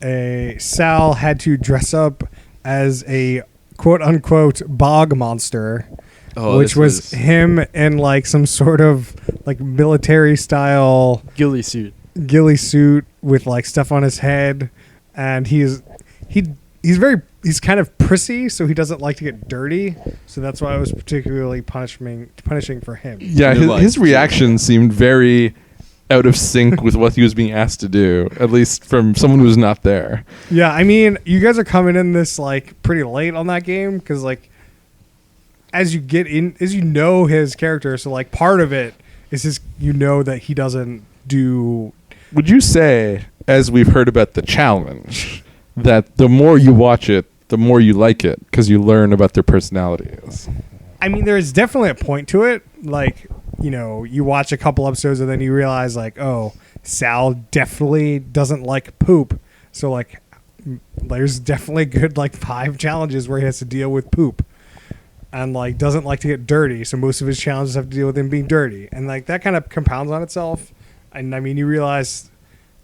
Sal had to dress up as a quote unquote bog monster, which this was him in like some sort of like military style Ghillie suit. ghillie suit with like stuff on his head, and he's kind of prissy, so he doesn't like to get dirty. So that's why I was particularly punishing for him. Yeah, Good life. his reaction seemed very out of sync with what he was being asked to do, at least from someone who's not there. Yeah, I mean, you guys are coming in this like pretty late on that game because like as you know his character, so like part of it is just that he doesn't do. Would you say, as we've heard about the challenge, that the more you watch it, the more you like it because you learn about their personalities? I mean, there's definitely a point to it. Like, you watch a couple episodes and then you realize, like, oh, Sal definitely doesn't like poop. So, like, there's definitely good, like, 5 challenges where he has to deal with poop. And, like, doesn't like to get dirty. So most of his challenges have to deal with him being dirty. And, like, that kind of compounds on itself. And, I mean, you realize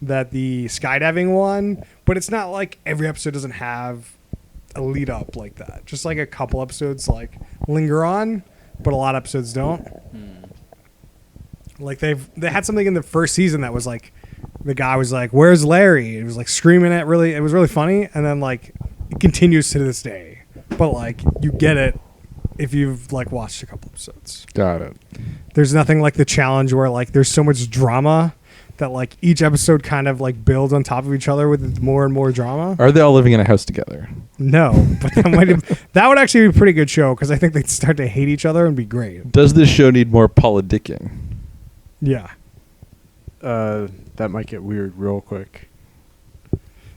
that the skydiving one, but it's not like every episode doesn't have a lead up like that. Just like a couple episodes like linger on, but a lot of episodes don't. Like they had something in the first season that was like the guy was like, "Where's Larry?" It was like screaming it was really funny, and then like it continues to this day. But like you get it if you've like watched a couple episodes. Got it. There's nothing like the challenge where like there's so much drama that like each episode kind of like builds on top of each other with more and more drama. Are they all living in a house together? No, but that would actually be a pretty good show because I think they'd start to hate each other and be great. Does this show need more politicking? Yeah. That might get weird real quick.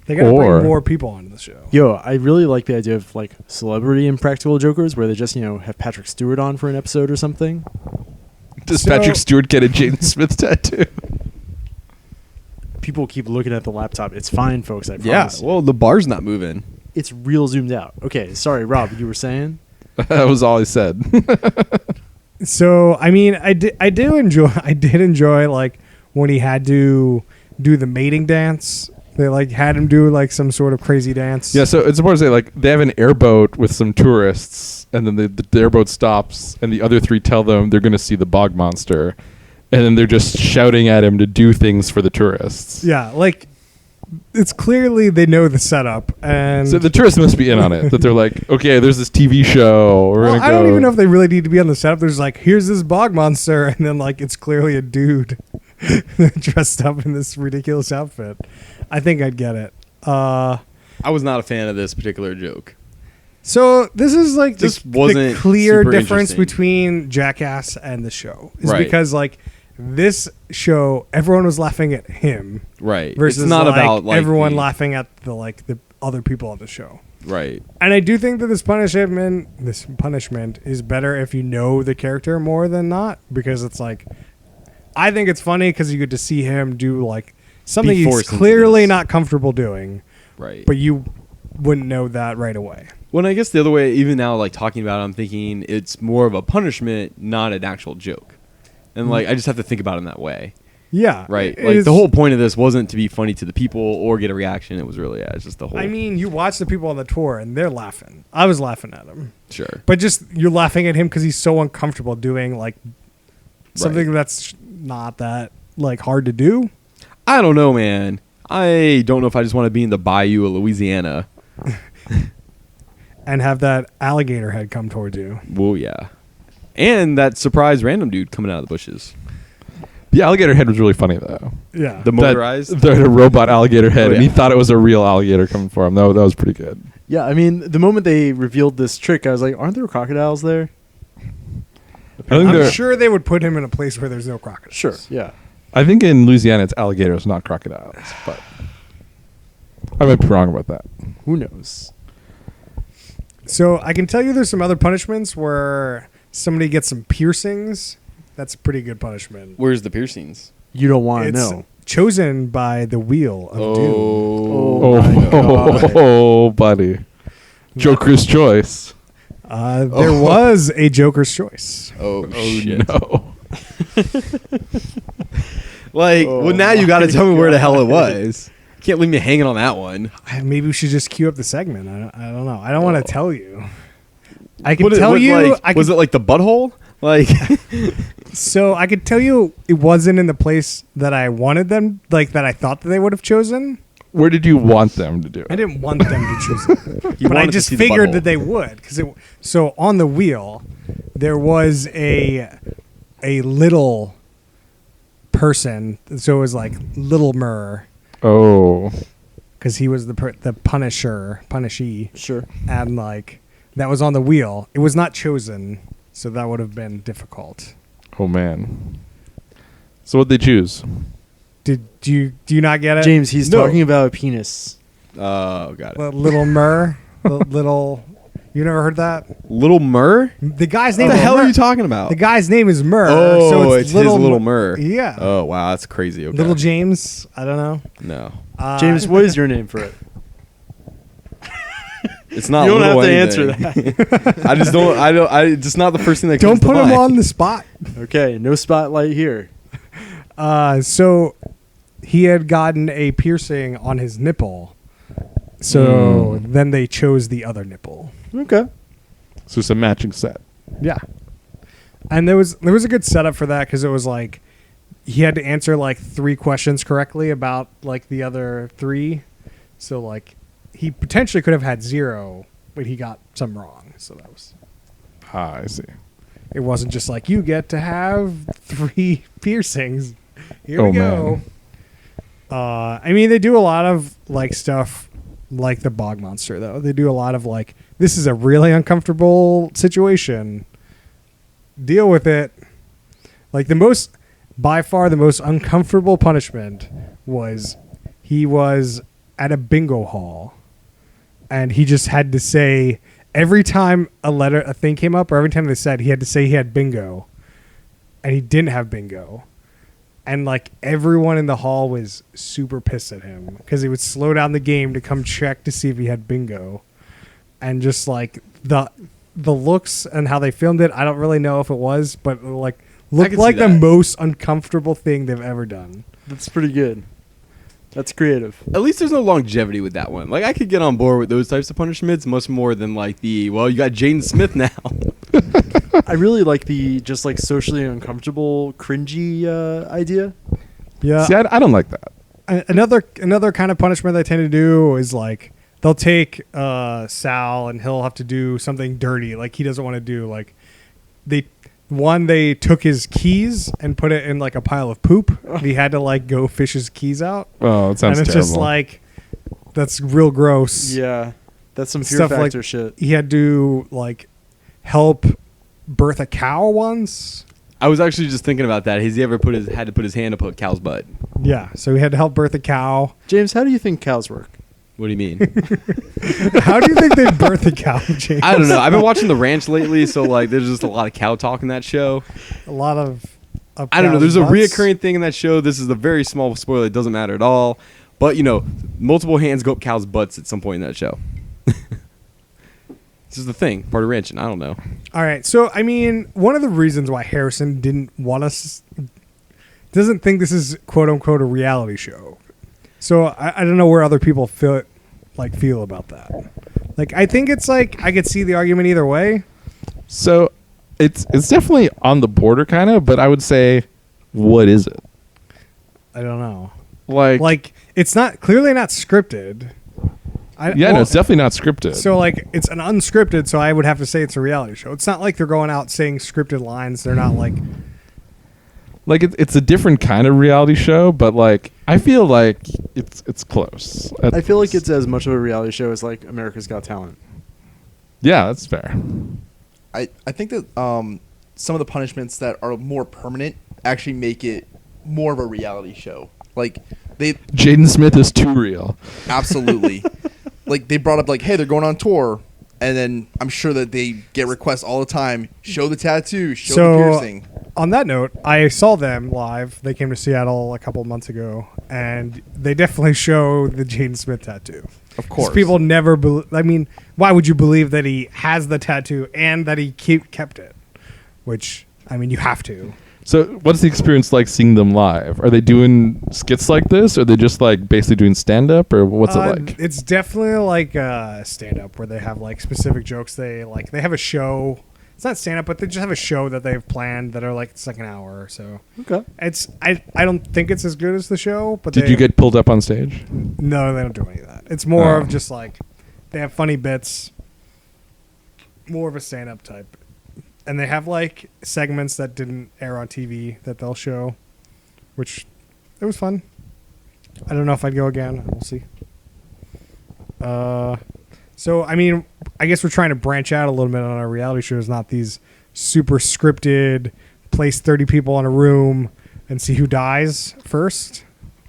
They gotta bring more people onto the show. Yo, I really like the idea of like celebrity Impractical Jokers where they just, have Patrick Stewart on for an episode or something. Does Patrick Stewart get a Jaden Smith tattoo? People keep looking at the laptop. It's fine, folks. I Yeah, promise. well, the bar's not moving. It's real zoomed out. Okay, sorry, Rob. You were saying? That was all I said. So I mean, I did enjoy like when he had to do the mating dance. They like had him do like some sort of crazy dance. Yeah, so it's important to say like they have an airboat with some tourists, and then the airboat stops, and the other 3 tell them they're going to see the bog monster, and then they're just shouting at him to do things for the tourists. Yeah, like it's clearly they know the setup, and So the tourists must be in on it. That they're like, okay, there's this TV show. We're gonna go. I don't even know if they really need to be on the setup. There's like, here's this bog monster, and then like it's clearly a dude dressed up in this ridiculous outfit. I think I'd get it. I was not a fan of this particular joke. So this is like This the wasn't clear super difference interesting. between Jackass and the show is Right. because like this show, everyone was laughing at him, Right. versus it's not like, about like everyone the, laughing at the other people on the show. Right. And I do think that this punishment is better if you know the character more than not, because it's like, I think it's funny because you get to see him do like something Be he's forced into clearly this. not comfortable doing, Right. but you wouldn't know that right away. When I guess the other way, even now, like talking about it, I'm thinking it's more of a punishment, not an actual joke. And like I just have to think about it in that way. Yeah. Right. it Like is- the whole point of this wasn't to be funny to the people or get a reaction. It was really it's just the whole. I mean, you watch the people on the tour and they're laughing. I was laughing at him. sure. But just you're laughing at him because he's so uncomfortable doing like something Right. that's not that like hard to do. I don't know, man. I don't know if I just want to be in the bayou of Louisiana. And have that alligator head come towards you. Well, yeah. And that surprise random dude coming out of the bushes. The alligator head was really funny though. Yeah. The motorized. The robot alligator head, Oh, and he yeah. thought it was a real alligator coming for him. That was pretty good. Yeah, I mean, the moment they revealed this trick, I was like, aren't there crocodiles there? I think, I'm sure they would put him in a place where there's no crocodiles. Sure, yeah. I think in Louisiana it's alligators, not crocodiles. But I might be wrong about that. Who knows? So I can tell you there's some other punishments where somebody gets some piercings. That's a pretty good punishment. Where's the piercings? You don't want to It's know. chosen by the wheel of doom. Oh my God. Oh, buddy. Joker's choice. There was a Joker's choice. Oh, shit. No. Like, Oh well, now you got to my tell me where the hell it God. was. Can't leave me hanging on that one. Maybe we should just queue up the segment. I don't know. I don't want to tell you. I can What tell you. Like, was it like the butthole? Like, So I could tell you it wasn't in the place that I wanted them, like that I thought that they would have chosen. Where did you want them to do it? I didn't want them to choose it, you but I wanted to just see the figured butthole. that they would. So on the wheel, there was a little person, so it was like Little Mur, Oh, because he was the punishee, Sure. and like that was on the wheel. It was not chosen, so that would have been difficult. oh man. So what'd they choose? Do you not get it? James, he's No. talking about a penis. Oh, got it. Little Mur, little. You never heard that? Little Mur? The guy's What name. the is hell Mur. are you talking about? The guy's name is Mur. Oh, so it's his Little Mur. Yeah. Oh, wow, that's crazy. Okay. Little James. I don't know. No. James, what is your name for it? It's not You don't have little to answer anything. that. I just don't. It's just not the first thing that Don't comes to put him mind. on the spot. Okay, no spotlight here. So he had gotten a piercing on his nipple. So then they chose the other nipple. Okay. So it's a matching set. Yeah. And there was a good setup for that because it was like he had to answer like 3 questions correctly about like the other 3. So like he potentially could have had 0, but he got some wrong. So that was. Ah, I see. It wasn't just like you get to have 3 piercings. Here Oh, we go. I mean, they do a lot of like stuff like the bog monster, though. They do a lot of like, this is a really uncomfortable situation. Deal with it. Like by far the most uncomfortable punishment was he was at a bingo hall, and he just had to say every time a thing came up, or every time they said, he had to say he had bingo, and he didn't have bingo. And like everyone in the hall was super pissed at him because he would slow down the game to come check to see if he had bingo. And just like the looks and how they filmed it, I don't really know if it was, but like looked can like see the that. most uncomfortable thing they've ever done. That's pretty good. That's creative. At least there's no longevity with that one. Like, I could get on board with those types of punishments much more than like you got Jaden Smith now. I really like the just like socially uncomfortable, cringy idea. Yeah. See, I don't like that. Another kind of punishment they tend to do is like they'll take Sal and he'll have to do something dirty like he doesn't want to do. Like they took his keys and put it in like a pile of poop. He had to like go fish his keys out. Oh, it sounds and it's terrible. just like that's real gross. Yeah, that's some fear Stuff factor like shit. he had to like help birth a cow once. I was actually just thinking about that. Has he ever had to put his hand up a cow's butt? Yeah, so he had to help birth a cow. James, how do you think cows work? What do you mean? How do you think they birth a cow, James? I don't know. I've been watching The Ranch lately, so like there's just a lot of cow talk in that show. A lot of I don't know. cows' There's a butts. reoccurring thing in that show. This is a very small spoiler. It doesn't matter at all. But, multiple hands go up cows' butts at some point in that show. This is the thing. Part of ranching. I don't know. All right, so I mean, one of the reasons why Harrison doesn't think this is quote unquote a reality show. So I don't know where other people feel about that. Like I think it's like I could see the argument either way. So it's definitely on the border kind of, but I would say, what is it? I don't know. Like It's not clearly not scripted. no, it's definitely not scripted. So like it's an unscripted, so I would have to say it's a reality show. It's not like they're going out saying scripted lines. They're not like it's a different kind of reality show, but like I feel like it's close. I feel like it's as much of a reality show as like America's Got Talent. Yeah, that's fair. I think that some of the punishments that are more permanent actually make it more of a reality show. Like Jaden Smith is too real. absolutely. Like they brought up like, hey, they're going on tour, and then I'm sure that they get requests all the time. Show the tattoo, show the piercing. On that note, I saw them live. They came to Seattle a couple of months ago, and they definitely show the Jaden Smith tattoo. Of course. People never I mean, why would you believe that he has the tattoo and that he kept it? Which, I mean, you have to. So what's the experience like seeing them live? Are they doing skits like this? Or are they just like basically doing stand-up? Or what's it like? It's definitely like stand-up where they have like specific jokes. They have a show. It's not stand-up, but they just have a show that they've planned that are like it's like an hour or so. Okay. I don't think it's as good as the show, but Did you get pulled up on stage? No, they don't do any of that. It's more Oh. of just like they have funny bits, more of a stand-up type, and they have like segments that didn't air on TV that they'll show. which it was fun. I don't know if I'd go again. We'll see. So I mean, I guess we're trying to branch out a little bit on our reality shows, not these super scripted, place 30 people in a room and see who dies first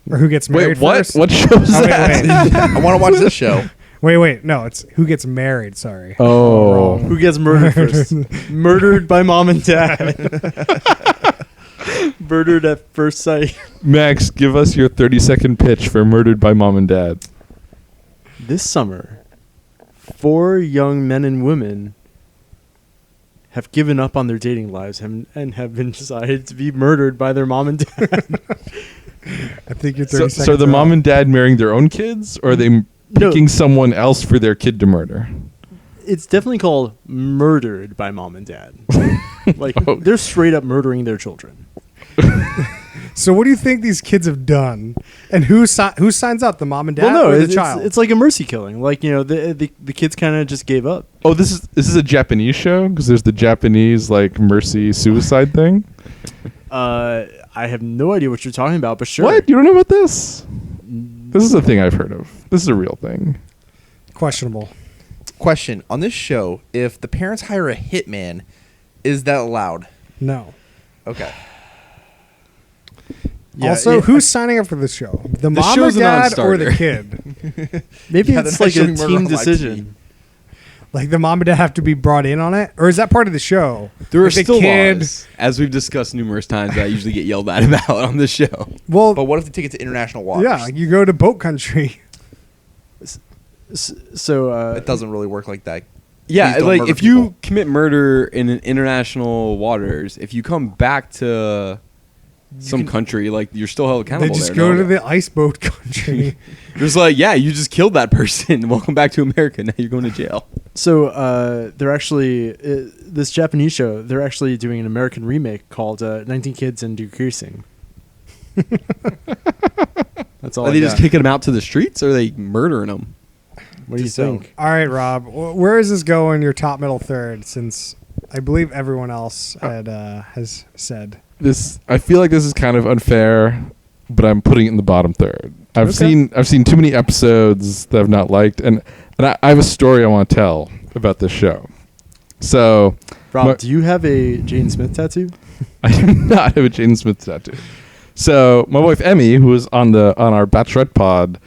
or who gets married Wait, what? first. What show is Oh, that? I want to watch this show. Wait. No, it's who gets married. Sorry. Oh. Who gets murdered first? Murdered by mom and dad. Murdered at first sight. Max, give us your 30-second pitch for Murdered by Mom and Dad. This summer, 4 young men and women have given up on their dating lives and have been decided to be murdered by their mom and dad. I think you're 30 So, seconds. so are the out. mom and dad marrying their own kids, or are they picking someone else for their kid to murder? It's definitely called murdered by mom and dad. Like, they're straight up murdering their children. So what do you think these kids have done? And who signs up? The mom and dad or the child? It's like a mercy killing. Like, the kids kind of just gave up. Oh, this is a Japanese show? Because there's the Japanese, like, mercy suicide thing? I have no idea what you're talking about, but sure. What? You don't know about this? This is a thing I've heard of. This is a real thing. Questionable. Question: on this show, if the parents hire a hitman, is that allowed? No. Okay. Yeah, also, who's signing up for this show? The mom or show's a dad or the non-starter. kid? Maybe Yeah, it's they're like not a showing murder team on live decision. Like the mom and dad have to be brought in on it? Or is that part of the show? There are Like the still kid- laws, as we've discussed numerous times, that I usually get yelled at about on this show. Well, But what if they take it to international waters? yeah, you go to boat country. So, It doesn't really work like that. Yeah, Please don't like murder if you people. commit murder in an international waters, if you come back to some country, like you're still held accountable. They just there, go no? to the ice boat country. Just like, yeah, you just killed that person. Welcome back to America. Now you're going to jail. they're actually this Japanese show. They're actually doing an American remake called 19 Kids and Decreasing. That's all. Are I they just got. kicking them out to the streets, or are they murdering them? What do you Just so- think? All right, Rob. Where is this going? Your top, middle, third? Since I believe everyone else has said. I feel like this is kind of unfair, but I'm putting it in the bottom third. I've Okay. seen too many episodes that I've not liked, and I have a story I want to tell about this show. So, Rob, do you have a Jaden Smith tattoo? I do not have a Jaden Smith tattoo. So my wife Emmy, who was on our Bachelorette pod,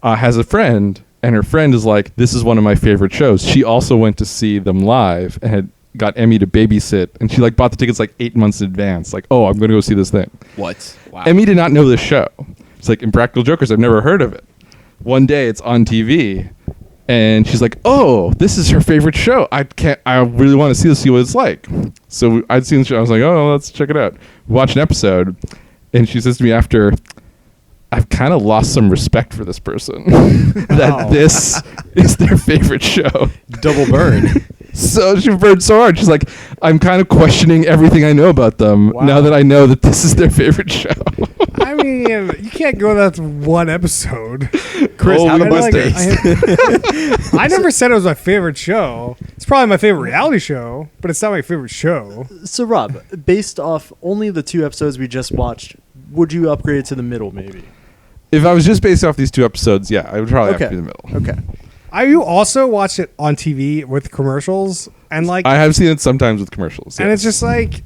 has a friend, and her friend is like, "This is one of my favorite shows." She also went to see them live and had got Emmy to babysit, and she like bought the tickets like 8 months in advance. Like, "Oh, I'm going to go see this thing." What? Wow. Emmy did not know this show. It's like Impractical Jokers. I've never heard of it. One day it's on TV, and she's like, "Oh, this is her favorite show. I really want to see this, see what it's like." So I'd seen the show. I was like, "Oh, let's check it out." We watched an episode, and she says to me after, "I've kind of lost some respect for this person. That this is their favorite show." Double burn. So she burned so hard. She's like, "I'm kind of questioning everything I know about them now that I know that this is their favorite show." I mean, you can't go that one episode. Chris, Oh, how the we bus like- days? I never said it was my favorite show. It's probably my favorite reality show, but it's not my favorite show. So, Rob, based off only the 2 episodes we just watched, would you upgrade it to the middle, maybe? If I was just based off these 2 episodes, yeah, I would probably have to be in the middle. Okay. You also watched it on TV with commercials, and like, I have seen it sometimes with commercials. and it's yes. just like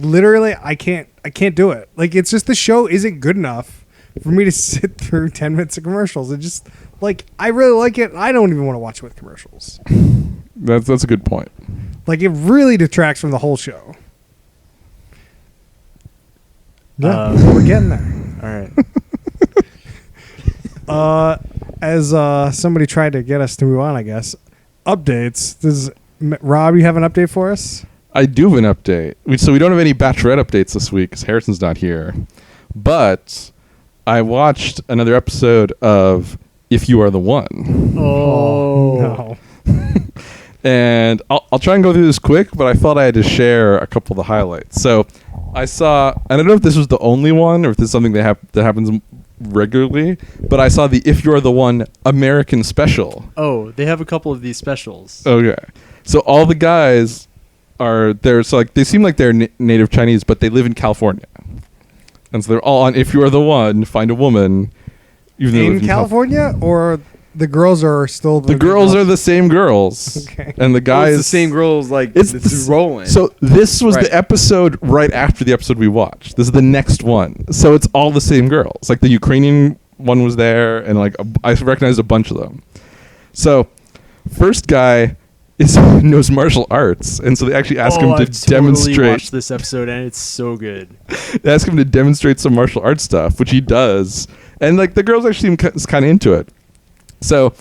literally, I can't do it. Like, it's just the show isn't good enough for me to sit through 10 minutes of commercials. It just like I really like it. I don't even want to watch it with commercials. That's a good point. Like, it really detracts from the whole show. Yeah, we're getting there. All right. As somebody tried to get us to move on, I guess. Updates. Rob, you have an update for us? I do have an update. So we don't have any Bachelorette updates this week because Harrison's not here. But I watched another episode of If You Are the One. No. And I'll try and go through this quick, but I felt I had to share a couple of the highlights. So I saw, I don't know if this was the only one or if this is something that happens regularly, but I saw the If You're the One American special. Oh, they have a couple of these specials. Okay. So all the guys are there. So like they seem like they're native Chinese, but they live in California. And so they're all on If You Are the One, Find a Woman. Even though they live In California, or the girls are still The girls are the same girls. Okay. And the guys... It's the same girls, like, it's rolling. So this was Right. the episode right after the episode we watched. This is the next one. So it's all the same girls. Like the Ukrainian one was there, and like I recognized a bunch of them. So first guy knows martial arts, and so they actually ask him to I've totally demonstrate. watched this episode, and it's so good. They ask him to demonstrate some martial arts stuff, which he does, and like the girls actually seem kind of into it. So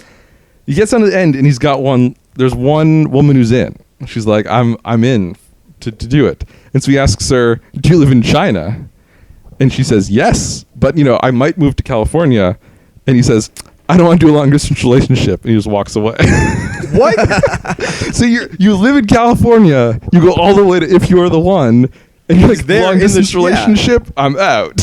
he gets down to the end, and he's got one. There's one woman who's in. She's like, I'm in to do it. And so he asks her, "Do you live in China?" And she says, "Yes, but I might move to California." And he says, "I don't want to do a long distance relationship," and he just walks away. what? So you live in California, you go all the way to If You Are the One, and you're like, there long in the distance yeah. relationship, I'm out.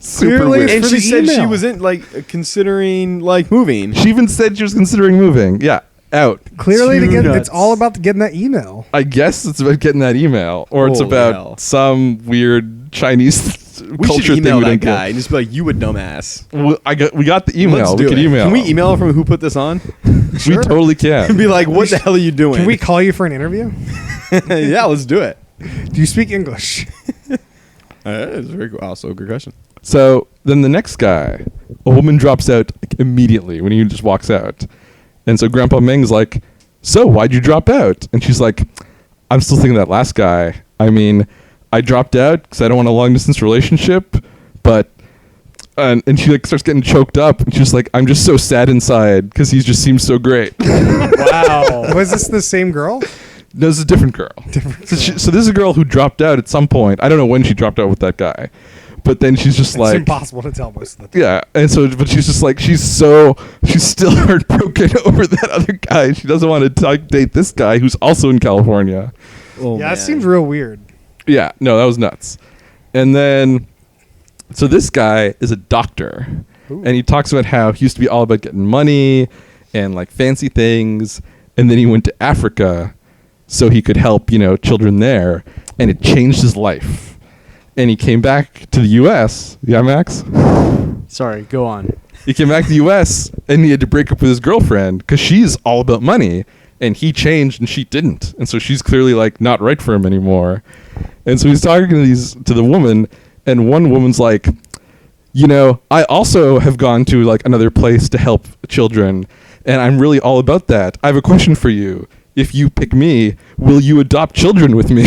Super Clearly weird. And For she the said she email. wasn't, like, considering, like, moving. She even said she was considering moving. Yeah, out. Clearly, Too it's nuts. all about getting that email. I guess it's about getting that email, or it's Holy about hell. some weird Chinese We culture should thing email we that don't guy get. and just be like, "You a dumbass." We got the email. Let's We do can it. email. Can we email from who put this on? We totally can. And be like, "What the hell are you doing?" Can we call you for an interview? yeah, let's do it. Do you speak English? It's very cool. Also, good question. So then the next guy, a woman drops out like, immediately when he just walks out. And so Grandpa Meng's like, "So why'd you drop out?" And she's like, "I'm still thinking of that last guy. I mean, I dropped out because I don't want a long distance relationship, but..." And she like starts getting choked up, and she's like, "I'm just so sad inside because he just seems so great." Wow. Was this the same girl? No, this is a different girl. So this is a girl who dropped out at some point. I don't know when she dropped out with that guy, but then she's just It's like, impossible to tell most of the time. yeah. And so, but she's just like, she's still heartbroken over that other guy. She doesn't want to date this guy who's also in California. Oh, Yeah, it seems real weird. Yeah, no, that was nuts. And then, so this guy is a doctor, Ooh. and he talks about how he used to be all about getting money and like fancy things, and then he went to Africa so he could help, children there, and it changed his life. And he came back to the U.S. Yeah, Max? Sorry, go on. He came back to the U.S. and he had to break up with his girlfriend because she's all about money, and he changed and she didn't, and so she's clearly like not right for him anymore. And so he's talking to the woman, and one woman's like, "I also have gone to like another place to help children, and I'm really all about that. I have a question for you. If you pick me, will you adopt children with me?"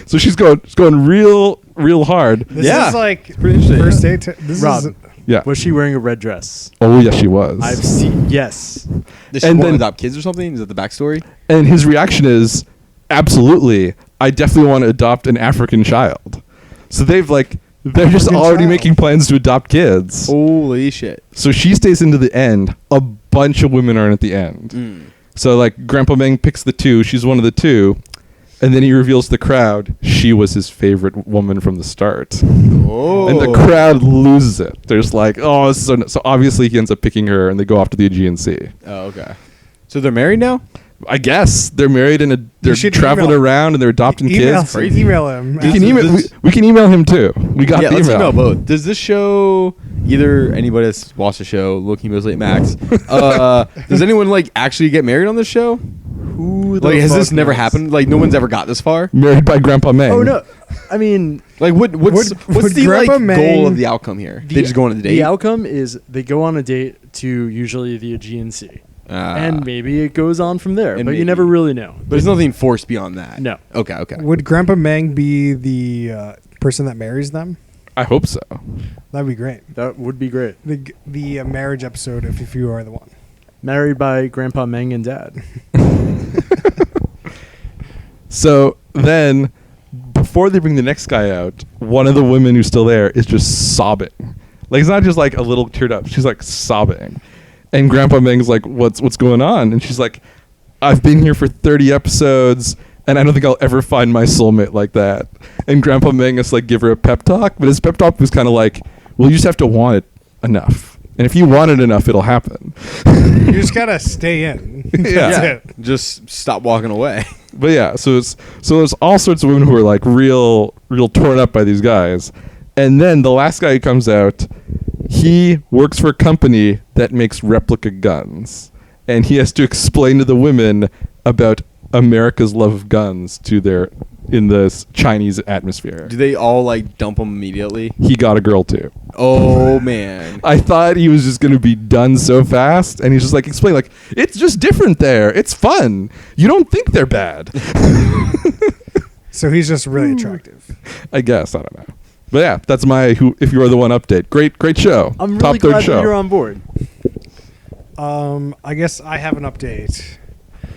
So she's going real hard. This Yeah. is like pretty interesting. first date. This Rob, is Yeah. was she wearing a red dress? Oh yes, she was. I've seen. Yes. Does she And want to then- adopt kids or something? Is that the backstory? And his reaction is, "Absolutely, I definitely want to adopt an African child." So they're just African already child. making plans to adopt kids. Holy shit! So she stays into the end. A bunch of women are in at the end. So like Grandpa Meng picks the two. She's one of the two. And then he reveals to the crowd she was his favorite woman from the start. Oh, And the crowd loses it. There's like, oh, this is so obviously he ends up picking her, and they go off to the Aegean Sea. Oh, okay. So they're married now? I guess they're married and they're should traveling email- around and they're adopting kids. email him. We can email. We can email him too. We got Yeah, the let's email. email both. Does this show either anybody that's watched the show, looking mostly at Max? Does anyone like actually get married on this show? Who the Like, has fuck this never knows? happened? Like, no one's ever got this far. Married by Grandpa Meng. Oh no. I mean, Like, what's would the like Grandpa goal Meng- of the outcome here? They just go on a date. The outcome is they go on a date to usually the Aegean Sea, and maybe it goes on from there. And But you maybe. never really know. but there's nothing forced beyond that. No. Okay. Okay. Would Grandpa Meng be the person that marries them? I hope so. That'd be great. That would be great. The marriage episode, if you are the one. Married by Grandpa Meng and Dad. So then, before they bring the next guy out, one of the women who's still there is just sobbing. Like, it's not just like a little teared up. She's like sobbing. And Grandpa Meng's like, what's going on? And she's like, "I've been here for 30 episodes, and I don't think I'll ever find my soulmate like that." And Grandpa Meng is like, give her a pep talk. But his pep talk was kind of like, well, you just have to want it enough. And if you want it enough, it'll happen. You just gotta stay in. That's Yeah. it. Just stop walking away. But yeah, so it's all sorts of women who are like real real torn up by these guys. And then the last guy who comes out, he works for a company that makes replica guns. And he has to explain to the women about America's love of guns in this Chinese atmosphere. Do they all like dump him immediately? He got a girl too. Oh man. I thought he was just going to be done so fast. And he's just like, explain, like, it's just different there. It's fun. You don't think they're bad. So he's just really attractive. I guess. I don't know. But yeah, that's my If You Are the One update. Great show. I'm Top really third glad show. that you're on board. I guess I have an update.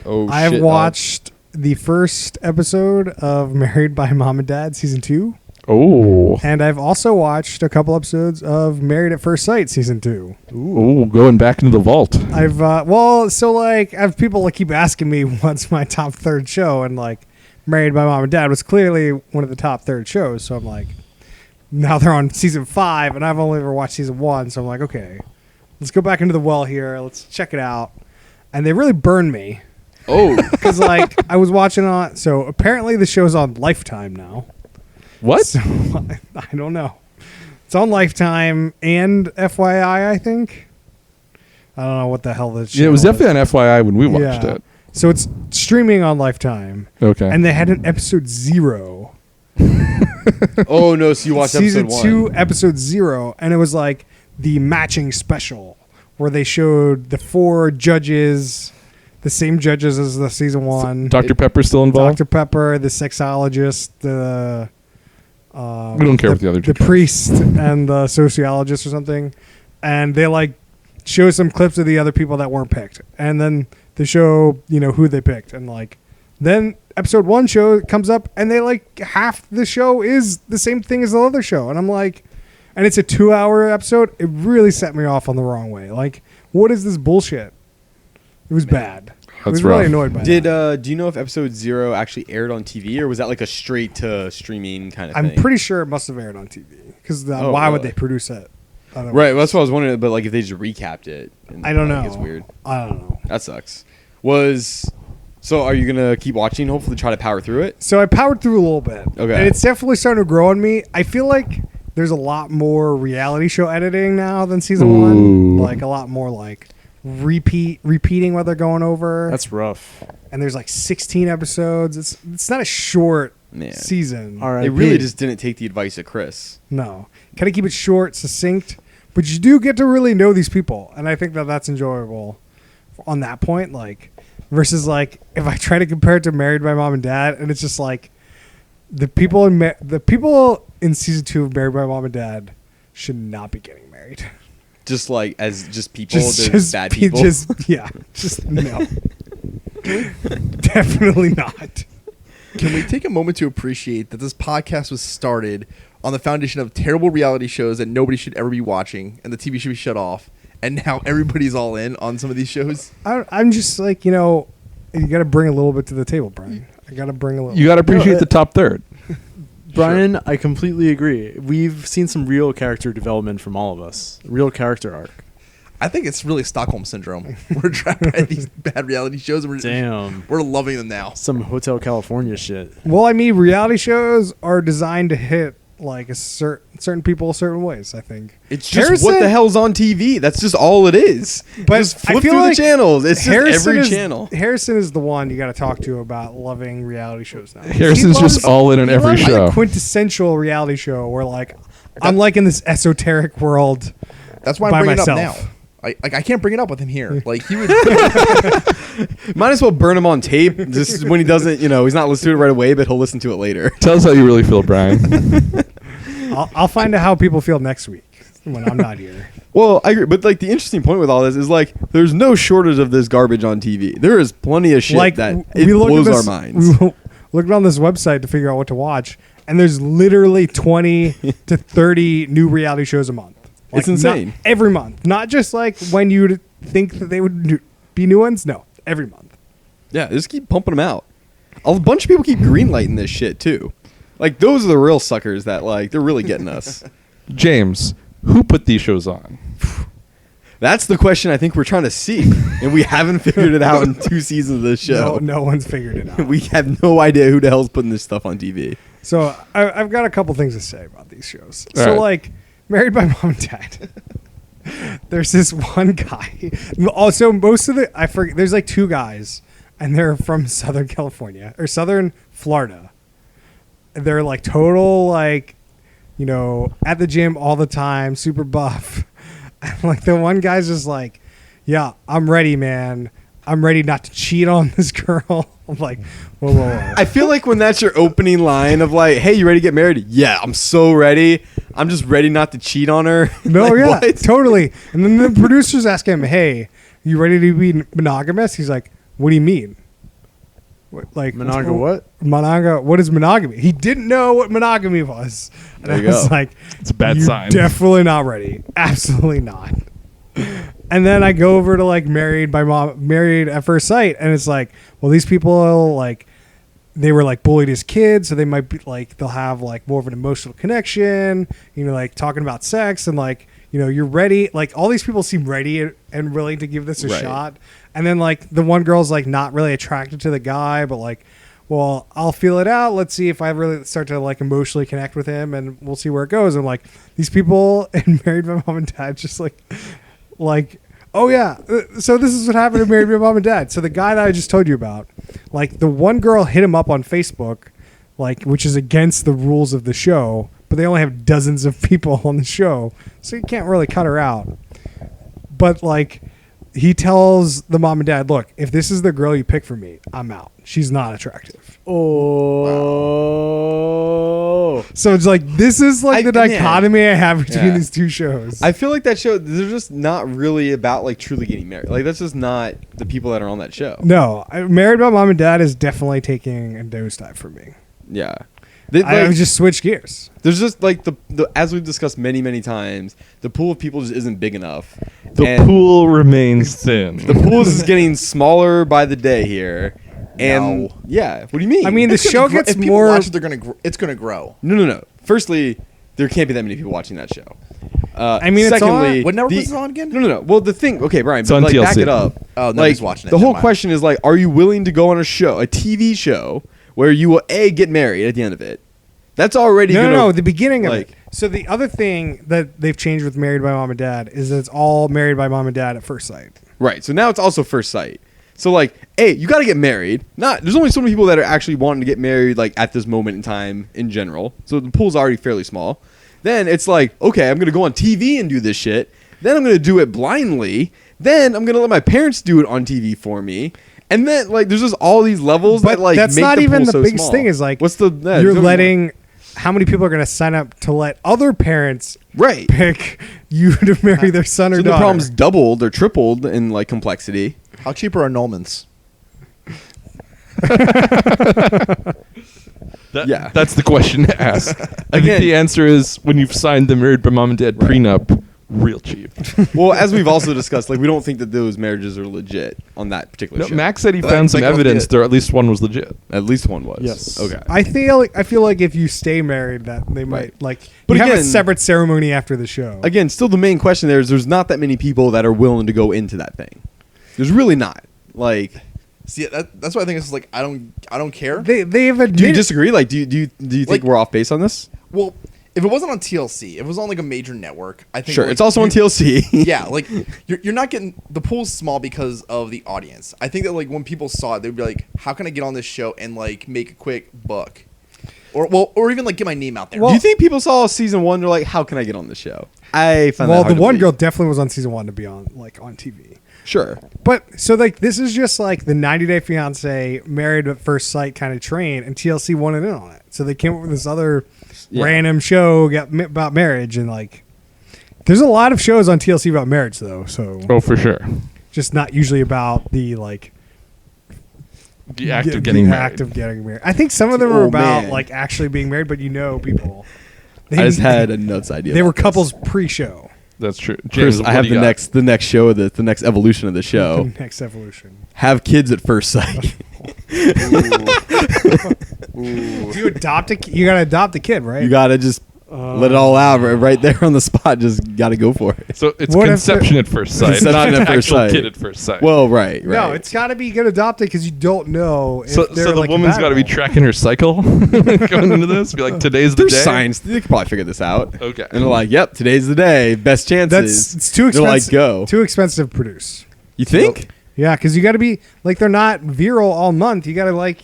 Oh I have shit. watched the first episode of Married by Mom and Dad season 2, Oh. and I've also watched a couple episodes of Married at First Sight season 2. Ooh, going back into the vault. I've I have people like keep asking me what's my top third show, and like Married by Mom and Dad was clearly one of the top third shows. So I'm like, now they're on season 5, and I've only ever watched season 1. So I'm like, okay, let's go back into the well here. Let's check it out. And they really burned me. Oh. Because like I was watching on, so apparently the show's on Lifetime now. What? So I don't know. It's on Lifetime and FYI, I think. I don't know what the hell this. Yeah, it was channel definitely on FYI when we watched Yeah. it. So it's streaming on Lifetime, Okay. and they had an episode 0, Oh no, so you watched season episode 2, 1. episode 0, and it was like the matching special where they showed the 4 judges. The same judges as the season 1. Dr. Pepper's still involved? Dr. Pepper, the sexologist, the We don't care what the other two the priest, and the sociologist or something, and they like show some clips of the other people that weren't picked, and then they show who they picked, and like then episode 1 show comes up, and they like half the show is the same thing as the other show, and I'm like, and it's a 2-hour episode. It really set me off on the wrong way. Like, what is this bullshit? It was bad. I was really rough. annoyed by Did that. do you know if episode 0 actually aired on TV, or was that like a straight to streaming kind of I'm thing? pretty sure it must have aired on TV because Oh, why would really? they produce it? otherwise? Right, well, that's what I was wondering. But like, if they just recapped it, and, I don't like, know. It's weird. I don't know. That sucks. So are you gonna keep watching? Hopefully, try to power through it. So I powered through a little bit. Okay. And it's definitely starting to grow on me. I feel like there's a lot more reality show editing now than season 1. Ooh. Like a lot more like repeating what they're going over. That's rough. And there's like 16 episodes. It's not a short Man. season. All right. They really just didn't take the advice of Chris. No. Kind of keep it short, succinct, but you do get to really know these people, and I think that that's enjoyable on that point, like versus like if I try to compare it to Married by Mom and Dad, and it's just like the people in season 2 of Married by Mom and Dad should not be getting married. Just like as just people, there's bad people. Just no. Definitely not. Can we take a moment to appreciate that this podcast was started on the foundation of terrible reality shows that nobody should ever be watching, and the TV should be shut off, and now everybody's all in on some of these shows? I'm just like, you got to bring a little bit to the table, Brian. I got to bring a little. You got to appreciate the top third. Brian, I completely agree. We've seen some real character development from all of us. Real character arc. I think it's really Stockholm syndrome. We're trapped by these bad reality shows, and Damn. we're loving them now. Some Hotel California shit. Well, I mean, reality shows are designed to hit like a certain people certain ways. I think It's just Harrison- what the hell's on TV. That's just all it is. But just I flip feel through like the channels. It's just every is, channel. Harrison is the one you got to talk to about loving reality shows now. Harrison's just all in on he every loves show. a quintessential reality show where like I'm like in this esoteric world. That's why I'm By bringing it myself. up now. I can't bring it up with him here. Like he would. Might as well burn him on tape. Just when he doesn't, he's not listening to it right away, but he'll listen to it later. Tell us how you really feel, Brian. I'll find out how people feel next week when I'm not here. Well, I agree, but like the interesting point with all this is like there's no shortage of this garbage on TV. There is plenty of shit Like that we looked blows at our this, minds. We looked on this website to figure out what to watch, and there's literally 20 to 30 new reality shows a month. It's not insane. every month, not just like when you'd think that they would be new ones. No, every month. Yeah, just keep pumping them out. A bunch of people keep greenlighting this shit too. Like those are the real suckers that like they're really getting us. James, who put these shows on? That's the question I think we're trying to see, and we haven't figured it out in 2 seasons of this show. No one's figured it out. We have no idea who the hell's putting this stuff on TV. So I've got a couple things to say about these shows. All So right. like Married by Mom and Dad. There's this one guy. Also, most of the I forget. There's like two guys, and they're from Southern California or Southern Florida. They're like total like, you know, at the gym all the time, super buff. And like the one guy's just like, yeah, I'm ready, man. I'm ready not to cheat on this girl. I'm like, whoa, whoa, whoa. I feel like when that's your opening line of like, "Hey, you ready to get married?" Yeah, I'm so ready. I'm just ready not to cheat on her. No, Like, yeah, what? totally. And then the producers ask him, "Hey, you ready to be monogamous?" He's like, "What do you mean?" Like Monaga what? What is monogamy? He didn't know what monogamy was. And There I you was go. like, It's a bad "You're sign." Definitely not ready. Absolutely not." And then I go over to like Married at First Sight, and it's like, well, these people like they were like bullied as kids, so they might be like they'll have like more of an emotional connection, you know, like talking about sex and like, you know, you're ready. Like all these people seem ready and willing to give this a Right. shot. And then like the one girl's like not really attracted to the guy, but like, well, I'll feel it out. Let's see if I really start to like emotionally connect with him, and we'll see where it goes. And like these people in Married by Mom and Dad just like, oh yeah, so this is what happened to Married by Mom and Dad. So the guy that I just told you about, like the one girl hit him up on Facebook, like which is against the rules of the show, but they only have dozens of people on the show, so you can't really cut her out. But like he tells the mom and dad, look, if this is the girl you pick for me, I'm out. She's not attractive. Oh. So it's like this is like the Man. dichotomy I have between Yeah. these two shows. I feel like that show, they're just not really about like truly getting married. Like that's just not the people that are on that show. No, Married by Mom and Dad is definitely taking a nosedive for me. Yeah. I would just switch gears. There's just like the as we've discussed many times, the pool of people just isn't big enough. The And pool remains thin. the pool is getting smaller by the day here. And No. yeah, what do you mean? I mean, the It's gonna show grow- gets if people more. watch it, it's gonna grow. no. Firstly, there can't be that many people watching that show. I mean, it's secondly, on- What network the- is it on again? No. Well, the thing, okay, Brian, It's but on like back TLC. it up. Oh, like nobody's watching it. the Never whole mind. question is like, are you willing to go on a show, a TV show, where you will get married at the end of it? That's already No, the beginning of like- it. So the other thing that they've changed with Married by Mom and Dad is that it's all Married by Mom and Dad at first sight. Right. So now it's also first sight. So like, hey, you got to get married. There's only so many people that are actually wanting to get married like at this moment in time in general. So the pool's already fairly small. Then it's like, okay, I'm going to go on TV and do this shit. Then I'm going to do it blindly. Then I'm going to let my parents do it on TV for me. And then like there's just all these levels But that like that's make not the even pool the so biggest small. thing is like what's the you're there's letting how many people are going to sign up to let other parents right. pick you to marry their son or So the daughter. problem's doubled or tripled in like complexity. How cheap are annulments? Yeah. That's the question to ask. I think Again- the answer is when you've signed the Married by Mom and Dad prenup, real cheap. Well, as we've also discussed, like we don't think that those marriages are legit on that particular No, show. Max said he But found some like, evidence legit. there at least one was legit. At least one was. Yes. Okay. I feel like if you stay married, that they might Right. like. But you have a again- separate ceremony after the show. Again, still the main question there is there's not that many people that are willing to go into that thing. There's really not. Like, See, that's why I think it's like I don't care. They've do you admitted. disagree? Like, do you think Like- we're off base on this? Well, if it wasn't on TLC, if it was on like a major network, I think Sure. like, It's also on you- TLC. Yeah, like you're not getting the pool's small because of the audience. I think that like when people saw it, they'd be like, "How can I get on this show and like make a quick buck?" Or even like get my name out there. Do you think people saw season one? They're like, how can I get on the show? I found that Well, hard the to one believe. girl definitely was on season 1 to be on TV. Sure. But so like this is just like the 90 Day Fiance Married at First Sight kind of train, and TLC wanted in on it, so they came up with this other Yeah. random show about marriage, and like there's a lot of shows on TLC about marriage though, so Oh, for sure. just not usually about the like The act the of getting married. act of getting married. I think some of them are Oh, about man. like actually being married, but people. I just had a nuts idea. they were about this. couples pre-show. That's true. Chris, James, I what have do you the got? next show, the next evolution of the show. Next evolution. Have kids at first sight. You gotta adopt a kid, right? You gotta just Let it all out right there on the spot. Just got to go for it. So it's What if conception at first sight, Conception not at first actual sight. kid at first sight. Well, right. No, it's got to be get adopted because you don't know. If so they're the like woman's got to be compatible. tracking her cycle going into this. Be like, today's the There's day. science. They could probably figure this out. Okay. And they're like, "Yep, today's the day. Best chances." It's too They're expensive. like, "Go." Too expensive to produce. You think? Yeah, because you got to be like they're not viral all month. You got to like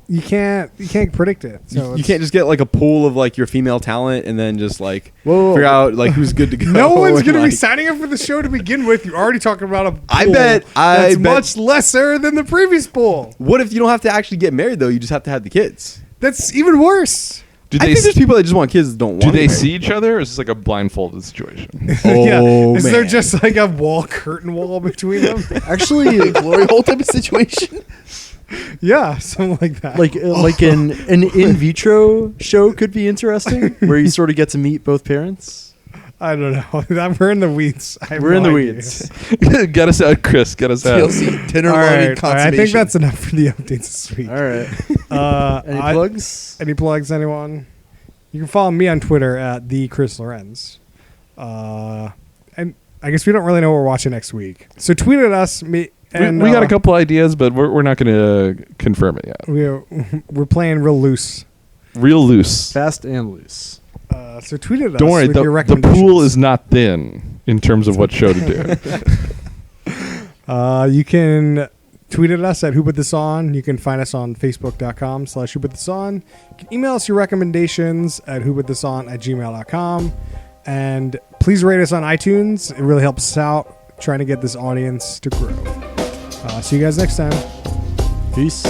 you can't predict it. So You it's- can't just get like a pool of like your female talent and then just like Whoa. figure out like who's good to go. No one's and, gonna be like- signing up for the show to begin with. You're already talking about a pool I bet- that's much lesser than the previous pool. What if you don't have to actually get married though? You just have to have the kids. That's even worse. Do I they think there's people that just want kids that don't want. do they to get see each other, or is this like a blindfolded situation? Yeah. Oh, Is there man. just like a curtain wall between them? Actually, Glory hole type of situation. Yeah, something like that. like an in vitro show could be interesting, where you sort of get to meet both parents. I don't know. We're in the weeds. I have We're in no the idea. weeds. Get us out, Chris. Get us out. TLC dinner All loving right, I consummation. think that's enough for the updates this week. All right. Any plugs? Any plugs, anyone? You can follow me on Twitter at the Chris Lorenz. And I guess we don't really know what we're watching next week. So tweet at us. And we got a couple ideas, but we're not going to confirm it yet. We're playing real loose. Real loose. Fast and loose. So tweet at us Don't worry, with your the recommendations. pool is not thin in terms of what show to do. You can tweet at us at Who Put This On. You can find us on Facebook.com/Who Put This On. You can email us your recommendations at whoputthison@gmail.com. And please rate us on iTunes. It really helps us out trying to get this audience to grow. See you guys next time. Peace.